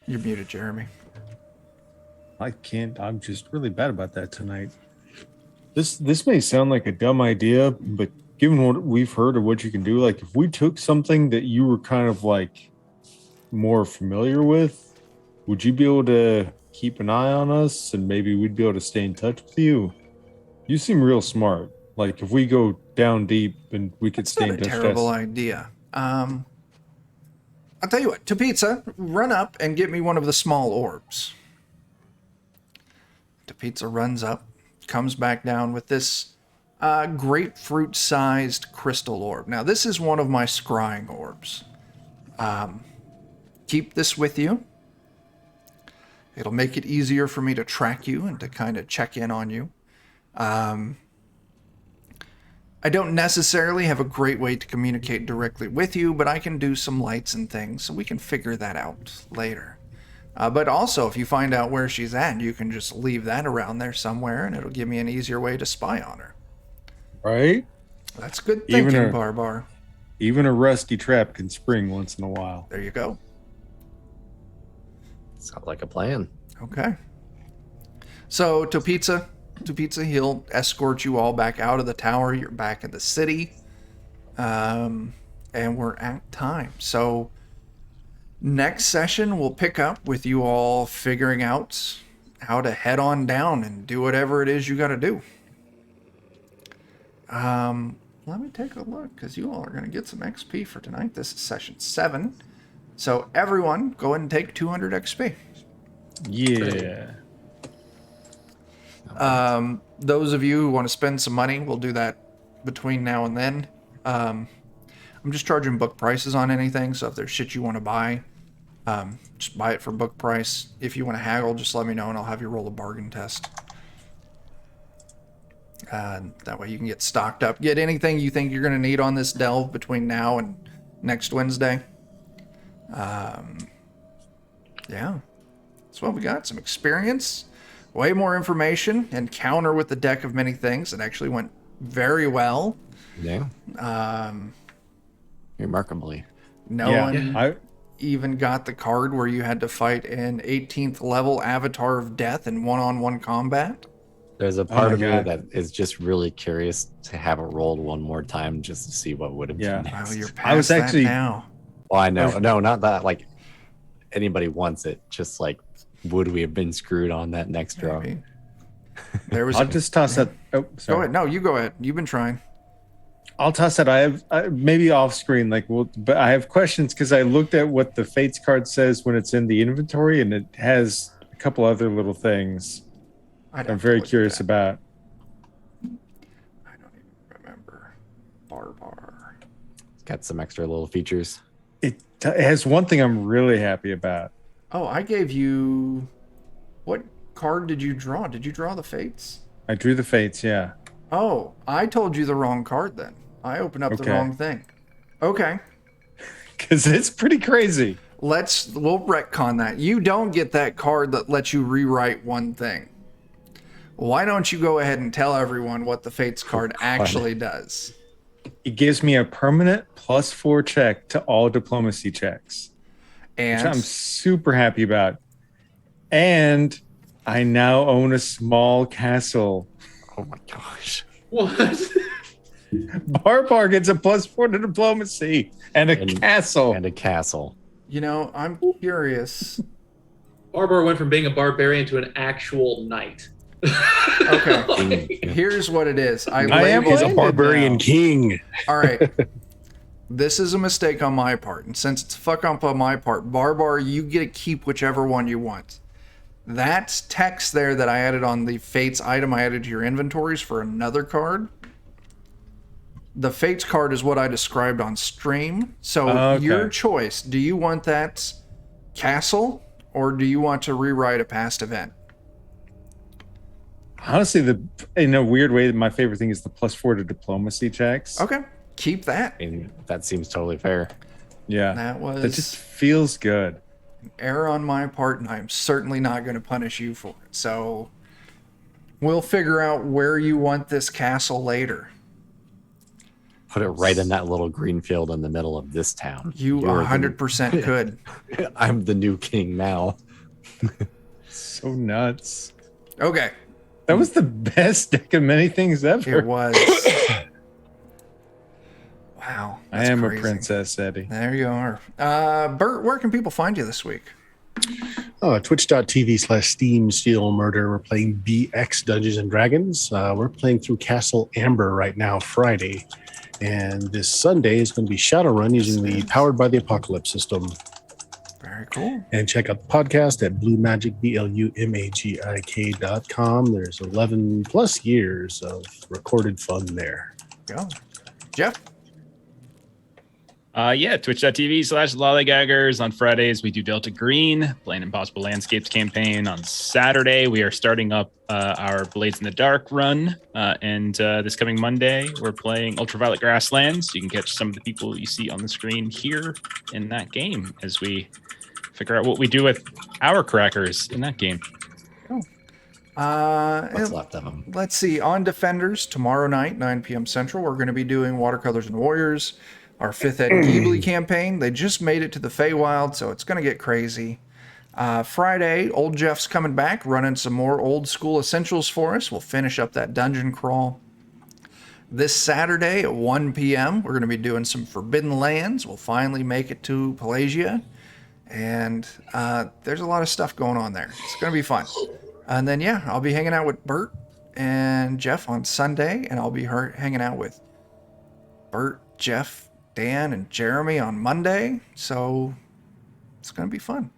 You're muted, Jeremy. I can't. I'm just really bad about that tonight. This may sound like a dumb idea, but given what we've heard of what you can do, like if we took something that you were kind of like more familiar with, would you be able to keep an eye on us and maybe we'd be able to stay in touch with you? You seem real smart. Like if we go down deep and we could It's stay not in a touch. terrible idea. I'll tell you what, To Pizza, run up and get me one of the small orbs. To Pizza runs up, comes back down with this grapefruit-sized crystal orb. Now, this is one of my scrying orbs. Keep this with you. It'll make it easier for me to track you and to kind of check in on you. I don't necessarily have a great way to communicate directly with you, but I can do some lights and things, so we can figure that out later. But also, if you find out where she's at, you can just leave that around there somewhere, and it'll give me an easier way to spy on her. Right? That's good Even thinking, a- Barbar. Even a rusty trap can spring once in a while. There you go. Sounds like a plan. Okay. So, To Pizza, he'll escort you all back out of the tower. You're back in the city. And we're at time. So, next session, we'll pick up with you all figuring out how to head on down and do whatever it is you got to do. Let me take a look, because you all are going to get some XP for tonight. This is session 7. So, everyone, go ahead and take 200 XP. Yeah. Those of you who want to spend some money, we'll do that between now and then. I'm just charging book prices on anything, so if there's shit you want to buy, just buy it for book price. If you want to haggle, just let me know and I'll have you roll a bargain test. That way you can get stocked up. Get anything you think you're going to need on this delve between now and next Wednesday. Yeah. That's what we got. Some experience. Way more information. Encounter with the deck of many things. It actually went very well. Yeah. Remarkably. No one even got the card where you had to fight an 18th level Avatar of Death in one-on-one combat. There's a part of me God. that is just really curious to have it rolled one more time just to see what would have been next. Well, you're past I was actually- that now. Well, I know. No, not that like anybody wants it. Just like, would we have been screwed on that next draw? Maybe. There was. I'll just toss that. Oh, sorry. Go ahead. No, you go ahead. You've been trying. I'll toss that. I have maybe off screen, but I have questions because I looked at what the Fates card says when it's in the inventory, and it has a couple other little things I'm very curious about. I don't even remember. Barbar. It's got some extra little features. It has one thing I'm really happy about. Oh, I gave you. What card did you draw? Did you draw the Fates? I drew the Fates, yeah. Oh, I told you the wrong card then. I opened up the Okay. wrong thing. Okay. Because it's pretty crazy. we'll retcon that. You don't get that card that lets you rewrite one thing. Why don't you go ahead and tell everyone what the Fates card actually does? It gives me a permanent +4 check to all diplomacy checks, which I'm And super happy about. And I now own a small castle. Oh my gosh. What? Barbar gets a +4 to diplomacy and a castle. And a castle. you know, I'm curious. Barbar went from being a barbarian to an actual knight. Okay, here's what it is. am He's a landed barbarian now. king. All right. This is a mistake on my part. And since it's a fuck up on my part, Barbar, you get to keep whichever one you want. That text there that I added on the Fates item I added to your inventories for another card. The Fates card is what I described on stream. So Okay. your choice. Do you want that castle or do you want to rewrite a past event? Honestly, in a weird way, my favorite thing is the +4 to diplomacy checks. Okay. Keep that. I mean, that seems totally fair. Yeah. That was That just feels good. an error on my part, and I'm certainly not going to punish you for it. So we'll figure out where you want this castle later. Put it right in that little green field in the middle of this town. You You're 100% could. I'm the new king now. So nuts. Okay. That was the best deck of many things ever. It was. Wow. I that's am crazy. a princess, Eddie. There you are. Bert, where can people find you this week? Twitch.tv/Steam Steel Murder. We're playing BX Dungeons and Dragons. We're playing through Castle Amber right now, Friday. And this Sunday is going to be Shadowrun using the Powered by the Apocalypse system. Very cool. And check out the podcast at BlueMagic, BLUMAGIK.com. There's 11 plus years of recorded fun there. Go. Jeff? Twitch.tv/lollygaggers. On Fridays, we do Delta Green, playing Impossible Landscapes campaign. On Saturday, we are starting up our Blades in the Dark run. And this coming Monday, we're playing Ultraviolet Grasslands. You can catch some of the people you see on the screen here in that game as we figure out what we do with our crackers in that game. What's left of them? Let's see. On Defenders, tomorrow night, 9 p.m. Central, we're going to be doing Watercolors and Warriors, our 5th Ed Ghibli campaign. They just made it to the Feywild, so it's going to get crazy. Friday, Old Jeff's coming back, running some more old school essentials for us. We'll finish up that dungeon crawl. This Saturday at 1 p.m., we're going to be doing some Forbidden Lands. We'll finally make it to Pelagia. And there's a lot of stuff going on there. It's going to be fun. And then, yeah, I'll be hanging out with Bert and Jeff on Sunday, and I'll be hanging out with Bert, Jeff, Dan, and Jeremy on Monday. So it's going to be fun.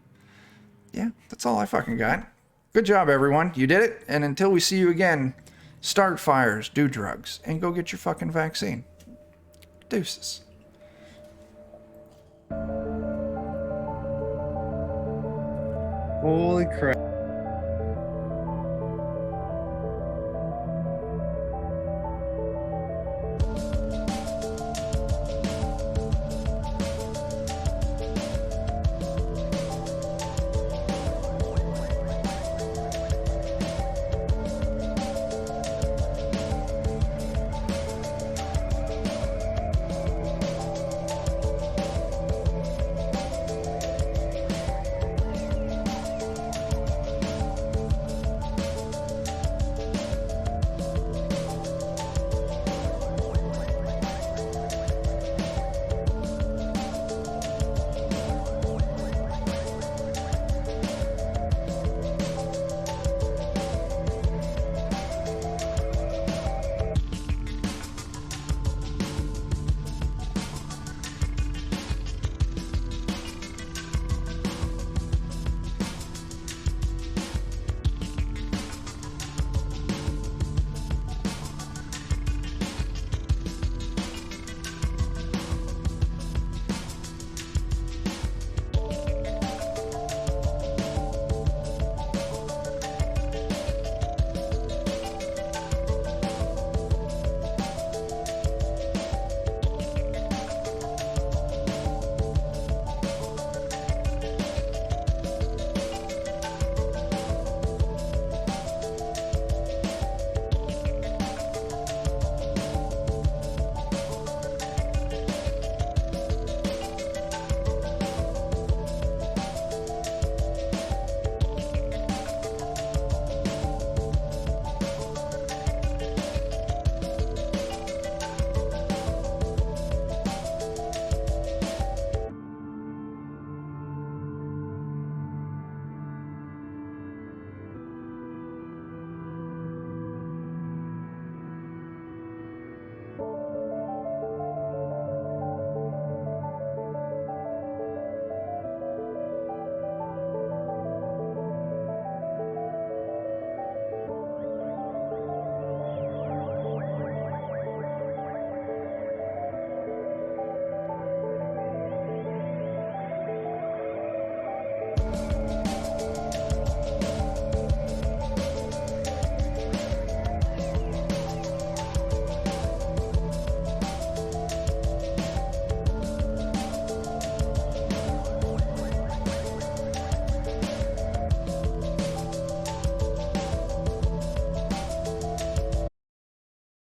Yeah, that's all I fucking got. Good job, everyone. You did it. And until we see you again, start fires, do drugs, and go get your fucking vaccine. Deuces. Holy crap.